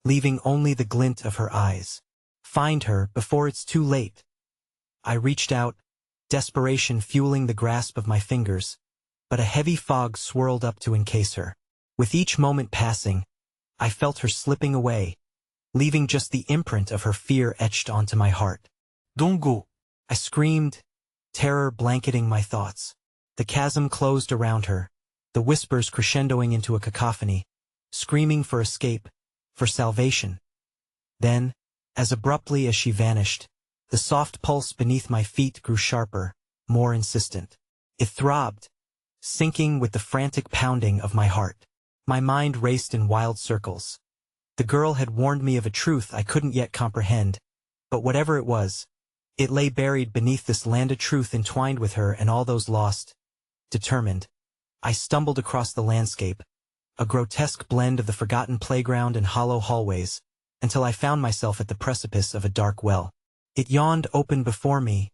leaving only the glint of her eyes. "Find her before it's too late." I reached out, desperation fueling the grasp of my fingers, but a heavy fog swirled up to encase her. With each moment passing, I felt her slipping away, leaving just the imprint of her fear etched onto my heart. "Don't go," I screamed, terror blanketing my thoughts. The chasm closed around her, the whispers crescendoing into a cacophony, screaming for escape, for salvation. Then, as abruptly as she vanished, the soft pulse beneath my feet grew sharper, more insistent. It throbbed, syncing with the frantic pounding of my heart. My mind raced in wild circles. The girl had warned me of a truth I couldn't yet comprehend, but whatever it was, it lay buried beneath this landed truth, entwined with her and all those lost. Determined, I stumbled across the landscape, a grotesque blend of the forgotten playground and hollow hallways, until I found myself at the precipice of a dark well. It yawned open before me,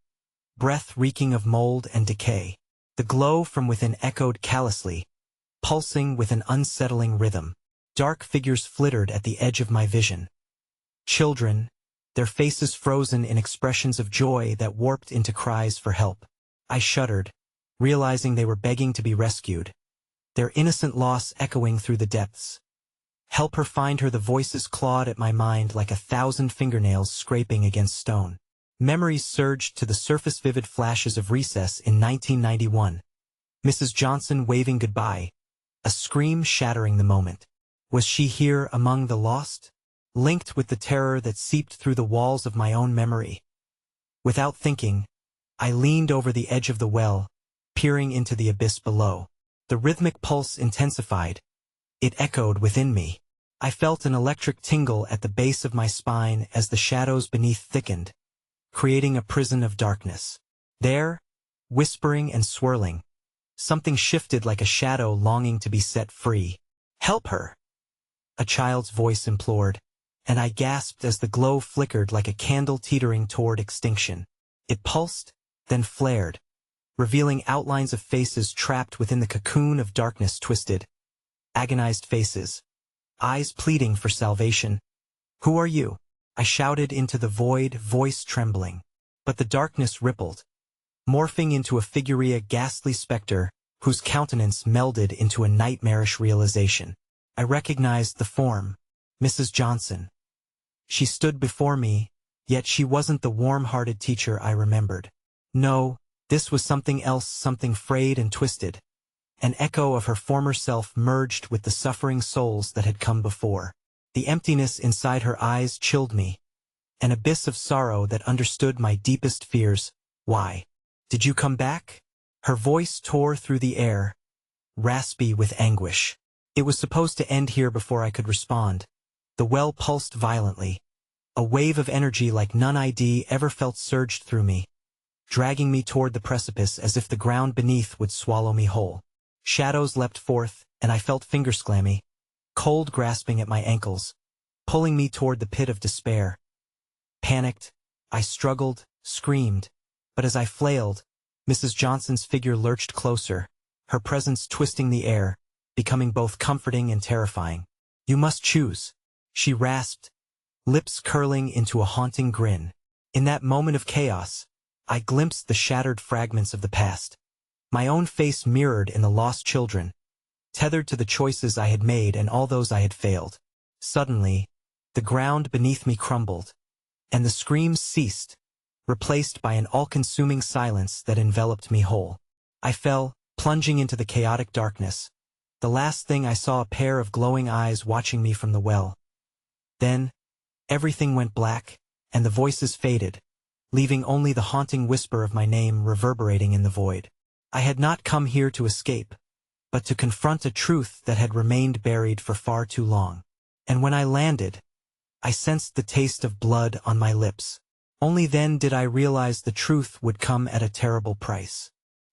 breath reeking of mold and decay. The glow from within echoed callously, pulsing with an unsettling rhythm. Dark figures flittered at the edge of my vision. Children, their faces frozen in expressions of joy that warped into cries for help. I shuddered, realizing they were begging to be rescued, their innocent loss echoing through the depths. "Help her, find her," the voices clawed at my mind like 1,000 fingernails scraping against stone. Memories surged to the surface, vivid flashes of recess in 1991. Mrs. Johnson waving goodbye, a scream shattering the moment. Was she here among the lost? Linked with the terror that seeped through the walls of my own memory. Without thinking, I leaned over the edge of the well, peering into the abyss below. The rhythmic pulse intensified. It echoed within me. I felt an electric tingle at the base of my spine as the shadows beneath thickened, creating a prison of darkness. There, whispering and swirling, something shifted like a shadow longing to be set free. "Help her!" a child's voice implored, and I gasped as the glow flickered like a candle teetering toward extinction. It pulsed, then flared, revealing outlines of faces trapped within the cocoon of darkness, twisted, agonized faces, eyes pleading for salvation. "Who are you?" I shouted into the void, voice trembling. But the darkness rippled, morphing into a figure, a ghastly specter, whose countenance melded into a nightmarish realization. I recognized the form, Mrs. Johnson. She stood before me, yet she wasn't the warm-hearted teacher I remembered. No, this was something else, something frayed and twisted. An echo of her former self merged with the suffering souls that had come before. The emptiness inside her eyes chilled me, an abyss of sorrow that understood my deepest fears. Why did you come back? Her voice tore through the air, raspy with anguish. It was supposed to end here before I could respond. The well pulsed violently. A wave of energy like none I'd ever felt surged through me, dragging me toward the precipice as if the ground beneath would swallow me whole. Shadows leapt forth, and I felt fingers clammy, cold grasping at my ankles, pulling me toward the pit of despair. Panicked, I struggled, screamed, but as I flailed, Mrs. Johnson's figure lurched closer, her presence twisting the air, becoming both comforting and terrifying. You must choose, she rasped, lips curling into a haunting grin. In that moment of chaos, I glimpsed the shattered fragments of the past, my own face mirrored in the lost children, tethered to the choices I had made and all those I had failed. Suddenly, the ground beneath me crumbled, and the screams ceased, replaced by an all-consuming silence that enveloped me whole. I fell, plunging into the chaotic darkness. The last thing I saw a pair of glowing eyes watching me from the well. Then, everything went black, and the voices faded, leaving only the haunting whisper of my name reverberating in the void. I had not come here to escape, but to confront a truth that had remained buried for far too long. And when I landed, I sensed the taste of blood on my lips. Only then did I realize the truth would come at a terrible price.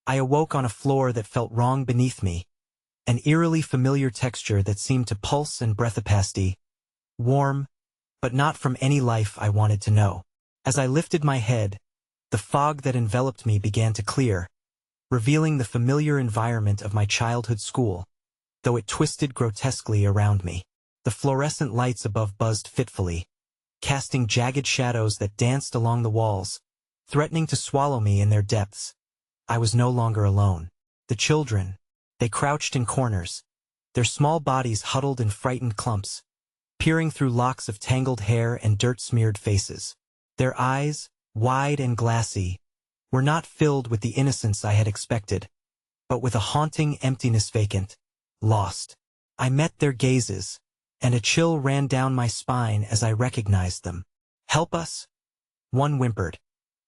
I awoke on a floor that felt wrong beneath me, an eerily familiar texture that seemed to pulse and breathapasty, warm, but not from any life I wanted to know. As I lifted my head, the fog that enveloped me began to clear, revealing the familiar environment of my childhood school, though it twisted grotesquely around me. The fluorescent lights above buzzed fitfully, casting jagged shadows that danced along the walls, threatening to swallow me in their depths. I was no longer alone. The children, they crouched in corners, their small bodies huddled in frightened clumps, peering through locks of tangled hair and dirt-smeared faces. Their eyes, wide and glassy, were not filled with the innocence I had expected, but with a haunting emptiness, vacant, lost. I met their gazes, and a chill ran down my spine as I recognized them. Help us? One whimpered,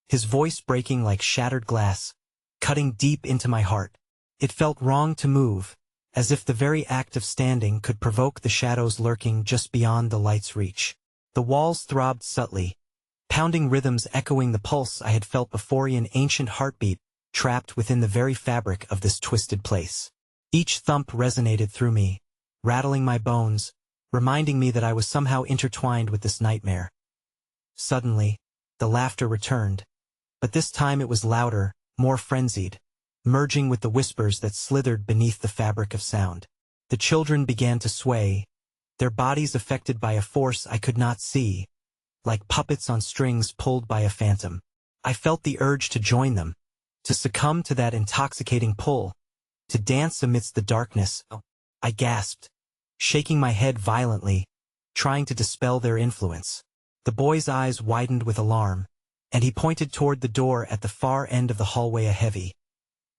his voice breaking like shattered glass, cutting deep into my heart. It felt wrong to move, as if the very act of standing could provoke the shadows lurking just beyond the light's reach. The walls throbbed subtly, pounding rhythms echoing the pulse I had felt before, an ancient heartbeat trapped within the very fabric of this twisted place. Each thump resonated through me, rattling my bones, reminding me that I was somehow intertwined with this nightmare. Suddenly, the laughter returned, but this time it was louder, more frenzied, merging with the whispers that slithered beneath the fabric of sound. The children began to sway, their bodies affected by a force I could not see, like puppets on strings pulled by a phantom. I felt the urge to join them, to succumb to that intoxicating pull, to dance amidst the darkness. I gasped, shaking my head violently, trying to dispel their influence. The boy's eyes widened with alarm, and he pointed toward the door at the far end of the hallway, a heavy,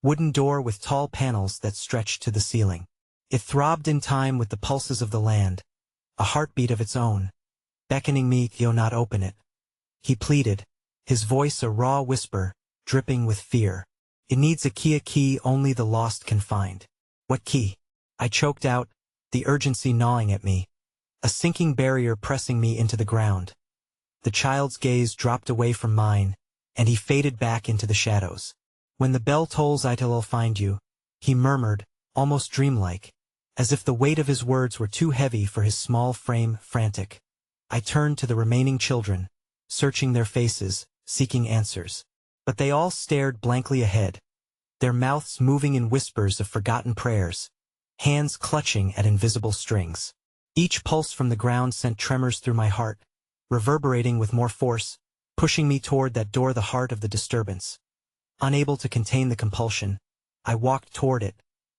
wooden door with tall panels that stretched to the ceiling. It throbbed in time with the pulses of the land, a heartbeat of its own, beckoning me to not open it. He pleaded, his voice a raw whisper, dripping with fear. It needs a key only the lost can find. What key? I choked out, the urgency gnawing at me, a sinking barrier pressing me into the ground. The child's gaze dropped away from mine, and he faded back into the shadows. When the bell tolls, I'll find you, he murmured, almost dreamlike, as if the weight of his words were too heavy for his small frame. Frantic, I turned to the remaining children, searching their faces, seeking answers. But they all stared blankly ahead, their mouths moving in whispers of forgotten prayers, hands clutching at invisible strings. Each pulse from the ground sent tremors through my heart, reverberating with more force, pushing me toward that door, the heart of the disturbance. Unable to contain the compulsion, I walked toward it,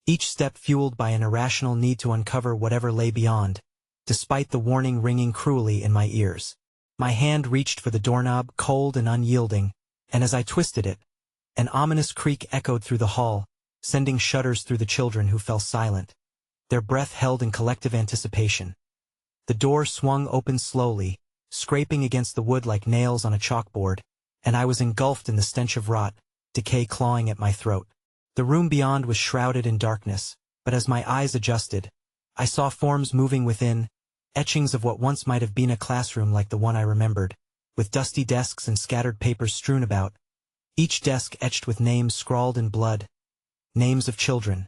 each step fueled by an irrational need to uncover whatever lay beyond, despite the warning ringing cruelly in my ears. My hand reached for the doorknob, cold and unyielding, and as I twisted it, an ominous creak echoed through the hall, sending shudders through the children, who fell silent, their breath held in collective anticipation. The door swung open slowly, scraping against the wood like nails on a chalkboard, and I was engulfed in the stench of rot, decay clawing at my throat. The room beyond was shrouded in darkness, but as my eyes adjusted, I saw forms moving within, etchings of what once might have been a classroom like the one I remembered, with dusty desks and scattered papers strewn about, each desk etched with names scrawled in blood. Names of children.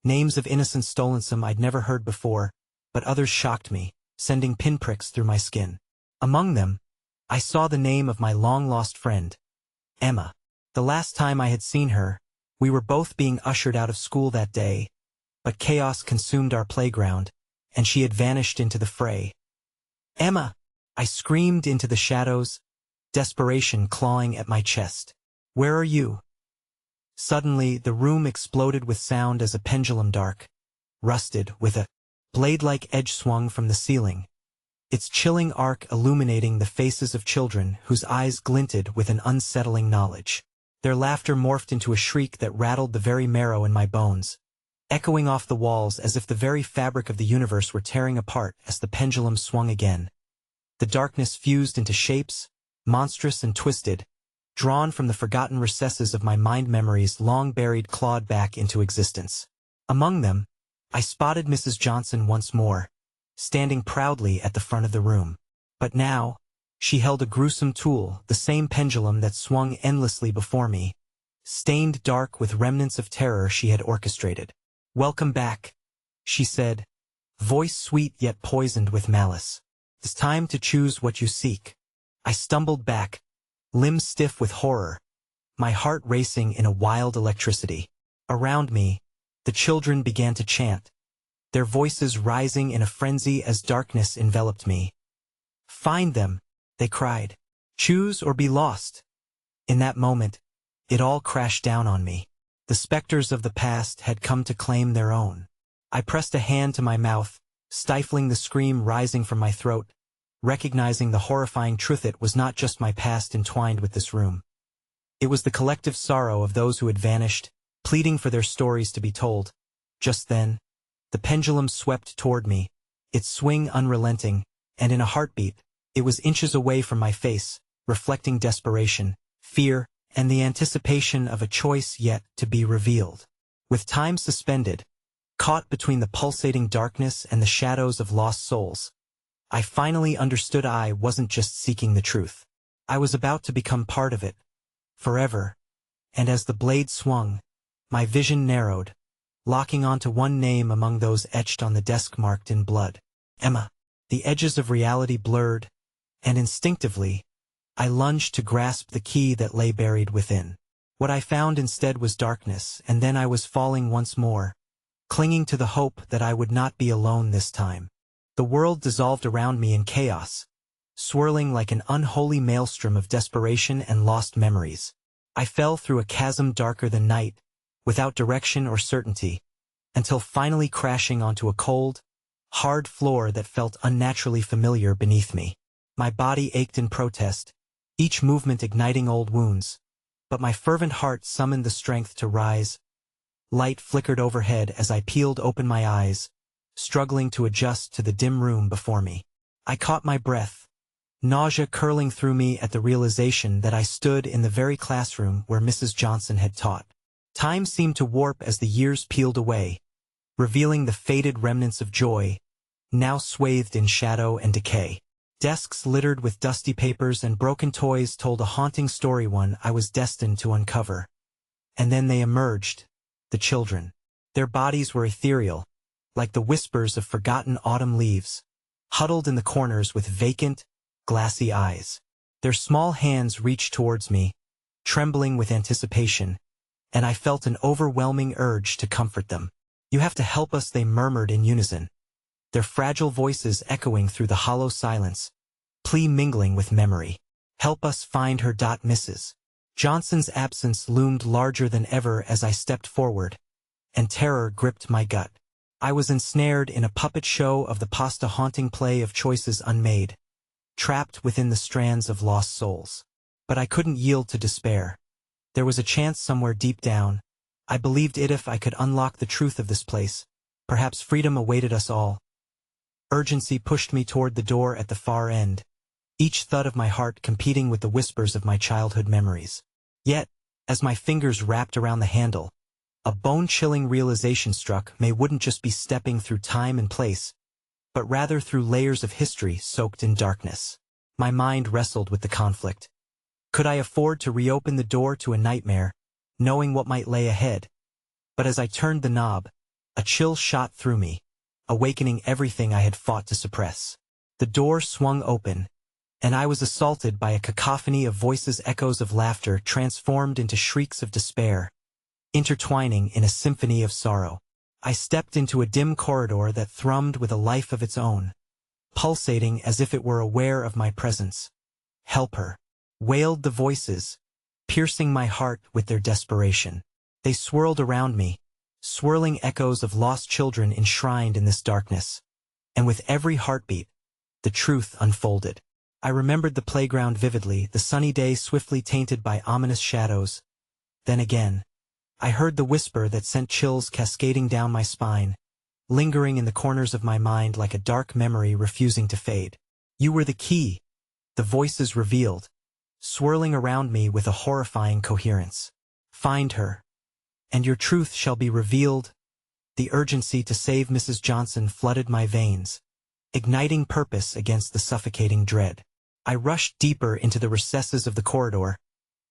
Names of innocents stolen, some I'd never heard before, but others shocked me, sending pinpricks through my skin. Among them, I saw the name of my long-lost friend, Emma. The last time I had seen her, we were both being ushered out of school that day, but chaos consumed our playground, and she had vanished into the fray. "Emma!" I screamed into the shadows, desperation clawing at my chest. "Where are you?" Suddenly, the room exploded with sound as a pendulum dark, rusted, with a blade-like edge swung from the ceiling, its chilling arc illuminating the faces of children whose eyes glinted with an unsettling knowledge. Their laughter morphed into a shriek that rattled the very marrow in my bones, echoing off the walls as if the very fabric of the universe were tearing apart as the pendulum swung again. The darkness fused into shapes, monstrous and twisted, drawn from the forgotten recesses of my mind, memories long buried clawed back into existence. Among them, I spotted Mrs. Johnson once more, standing proudly at the front of the room. But now, she held a gruesome tool, the same pendulum that swung endlessly before me, stained dark with remnants of terror she had orchestrated. "Welcome back," she said, voice sweet yet poisoned with malice. "It's time to choose what you seek." I stumbled back, limbs stiff with horror, my heart racing in a wild electricity. Around me, the children began to chant, their voices rising in a frenzy as darkness enveloped me. "Find them," they cried. "Choose or be lost." In that moment, it all crashed down on me. The specters of the past had come to claim their own. I pressed a hand to my mouth, stifling the scream rising from my throat, recognizing the horrifying truth: it was not just my past entwined with this room. It was the collective sorrow of those who had vanished, pleading for their stories to be told. Just then, the pendulum swept toward me, its swing unrelenting, and in a heartbeat, it was inches away from my face, reflecting desperation, fear, and the anticipation of a choice yet to be revealed. With time suspended, caught between the pulsating darkness and the shadows of lost souls, I finally understood I wasn't just seeking the truth. I was about to become part of it, forever. And as the blade swung, my vision narrowed, locking onto one name among those etched on the desk marked in blood. Emma. The edges of reality blurred, and instinctively, I lunged to grasp the key that lay buried within. What I found instead was darkness, and then I was falling once more, clinging to the hope that I would not be alone this time. The world dissolved around me in chaos, swirling like an unholy maelstrom of desperation and lost memories. I fell through a chasm darker than night, without direction or certainty, until finally crashing onto a cold, hard floor that felt unnaturally familiar beneath me. My body ached in protest, each movement igniting old wounds, but my fervent heart summoned the strength to rise. Light flickered overhead as I peeled open my eyes, struggling to adjust to the dim room before me. I caught my breath, nausea curling through me at the realization that I stood in the very classroom where Mrs. Johnson had taught. Time seemed to warp as the years peeled away, revealing the faded remnants of joy, now swathed in shadow and decay. Desks littered with dusty papers and broken toys told a haunting story, one I was destined to uncover. And then they emerged, the children. Their bodies were ethereal, like the whispers of forgotten autumn leaves, huddled in the corners with vacant, glassy eyes. Their small hands reached towards me, trembling with anticipation, and I felt an overwhelming urge to comfort them. "You have to help us," they murmured in unison, their fragile voices echoing through the hollow silence, plea mingling with memory. "Help us find her." Mrs. Johnson's absence loomed larger than ever as I stepped forward, and terror gripped my gut. I was ensnared in a puppet show of the pasta-haunting play of choices unmade, trapped within the strands of lost souls. But I couldn't yield to despair. There was a chance somewhere deep down. I believed it. If I could unlock the truth of this place, perhaps freedom awaited us all. Urgency pushed me toward the door at the far end, each thud of my heart competing with the whispers of my childhood memories. Yet, as my fingers wrapped around the handle, a bone-chilling realization struck. May wouldn't just be stepping through time and place, but rather through layers of history soaked in darkness. My mind wrestled with the conflict. Could I afford to reopen the door to a nightmare, knowing what might lay ahead? But as I turned the knob, a chill shot through me, awakening everything I had fought to suppress. The door swung open, and I was assaulted by a cacophony of voices, echoes of laughter transformed into shrieks of despair, intertwining in a symphony of sorrow. I stepped into a dim corridor that thrummed with a life of its own, pulsating as if it were aware of my presence. "Help her," wailed the voices, piercing my heart with their desperation. They swirled around me, swirling echoes of lost children enshrined in this darkness. And with every heartbeat, the truth unfolded. I remembered the playground vividly, the sunny day swiftly tainted by ominous shadows. Then again, I heard the whisper that sent chills cascading down my spine, lingering in the corners of my mind like a dark memory refusing to fade. "You were the key," the voices revealed, swirling around me with a horrifying coherence. "Find her, and your truth shall be revealed." The urgency to save Mrs. Johnson flooded my veins, igniting purpose against the suffocating dread. I rushed deeper into the recesses of the corridor,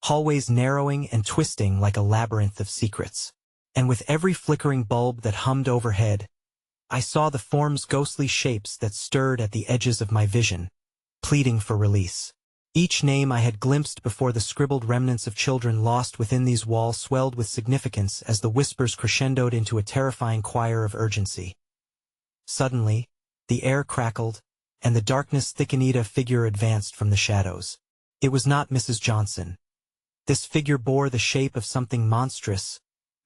hallways narrowing and twisting like a labyrinth of secrets. And with every flickering bulb that hummed overhead, I saw the forms, ghostly shapes that stirred at the edges of my vision, pleading for release. Each name I had glimpsed before, the scribbled remnants of children lost within these walls, swelled with significance as the whispers crescendoed into a terrifying choir of urgency. Suddenly, the air crackled, and the darkness thickened. A figure advanced from the shadows. It was not Mrs. Johnson. This figure bore the shape of something monstrous,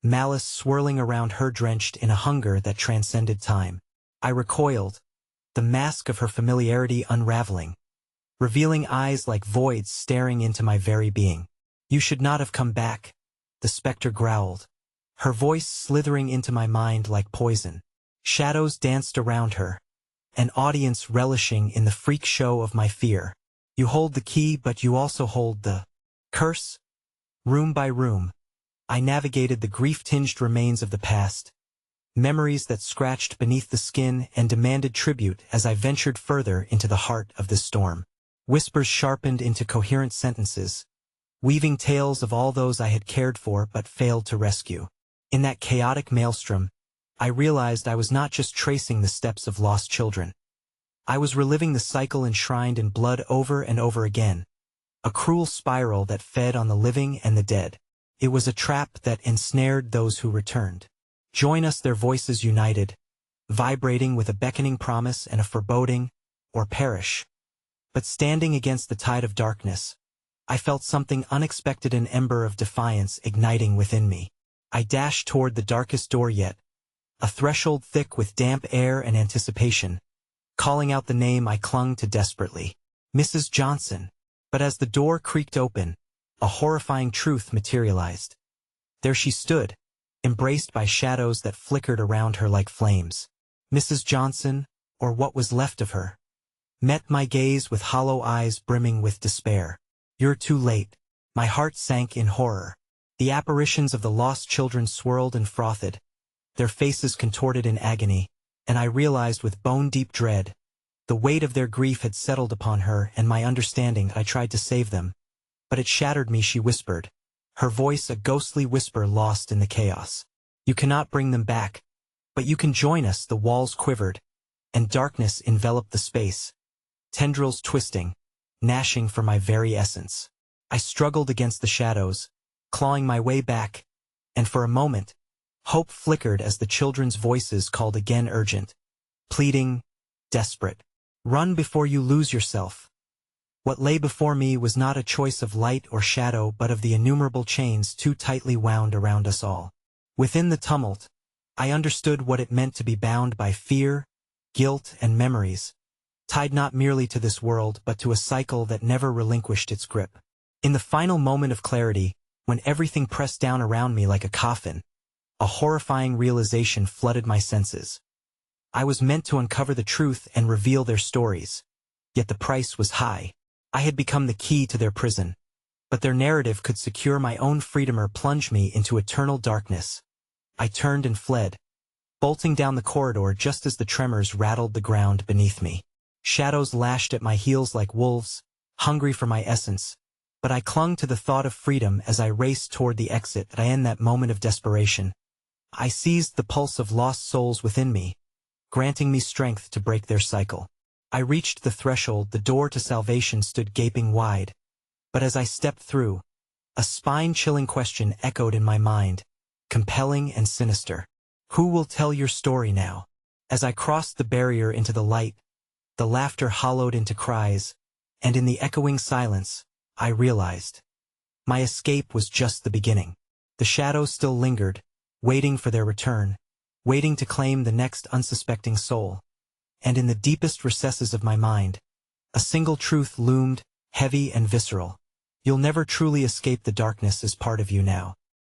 malice swirling around her, drenched in a hunger that transcended time. I recoiled, the mask of her familiarity unraveling, revealing eyes like voids staring into my very being. "You should not have come back," the specter growled, her voice slithering into my mind like poison. Shadows danced around her, an audience relishing in the freak show of my fear. "You hold the key, but you also hold the curse." Room by room, I navigated the grief-tinged remains of the past, memories that scratched beneath the skin and demanded tribute. As I ventured further into the heart of this storm, whispers sharpened into coherent sentences, weaving tales of all those I had cared for but failed to rescue. In that chaotic maelstrom, I realized I was not just tracing the steps of lost children. I was reliving the cycle enshrined in blood over and over again, a cruel spiral that fed on the living and the dead. It was a trap that ensnared those who returned. "Join us," their voices united, vibrating with a beckoning promise and a foreboding, "or perish." But standing against the tide of darkness, I felt something unexpected, an ember of defiance igniting within me. I dashed toward the darkest door yet, a threshold thick with damp air and anticipation, calling out the name I clung to desperately. "Mrs. Johnson." But as the door creaked open, a horrifying truth materialized. There she stood, embraced by shadows that flickered around her like flames. Mrs. Johnson, or what was left of her, met my gaze with hollow eyes brimming with despair. "You're too late." My heart sank in horror. The apparitions of the lost children swirled and frothed, their faces contorted in agony, and I realized with bone-deep dread, the weight of their grief had settled upon her and my understanding. I tried to save them, but it shattered me. She whispered, her voice a ghostly whisper lost in the chaos. "You cannot bring them back, but you can join us." The walls quivered, and darkness enveloped the space, tendrils twisting, gnashing for my very essence. I struggled against the shadows, clawing my way back, and for a moment, hope flickered as the children's voices called again, urgent, pleading, desperate. "Run before you lose yourself." What lay before me was not a choice of light or shadow, but of the innumerable chains too tightly wound around us all. Within the tumult, I understood what it meant to be bound by fear, guilt, and memories, tied not merely to this world but to a cycle that never relinquished its grip. In the final moment of clarity, when everything pressed down around me like a coffin, a horrifying realization flooded my senses. I was meant to uncover the truth and reveal their stories. Yet the price was high. I had become the key to their prison. But their narrative could secure my own freedom or plunge me into eternal darkness. I turned and fled, bolting down the corridor just as the tremors rattled the ground beneath me. Shadows lashed at my heels like wolves, hungry for my essence. But I clung to the thought of freedom as I raced toward the exit. In that moment of desperation, I seized the pulse of lost souls within me, granting me strength to break their cycle. I reached the threshold. The door to salvation stood gaping wide. But as I stepped through, a spine-chilling question echoed in my mind, compelling and sinister. Who will tell your story now? As I crossed the barrier into the light, the laughter hollowed into cries, and in the echoing silence, I realized my escape was just the beginning. The shadows still lingered, waiting for their return, waiting to claim the next unsuspecting soul. And in the deepest recesses of my mind, a single truth loomed, heavy and visceral. You'll never truly escape. The darkness is part of you now.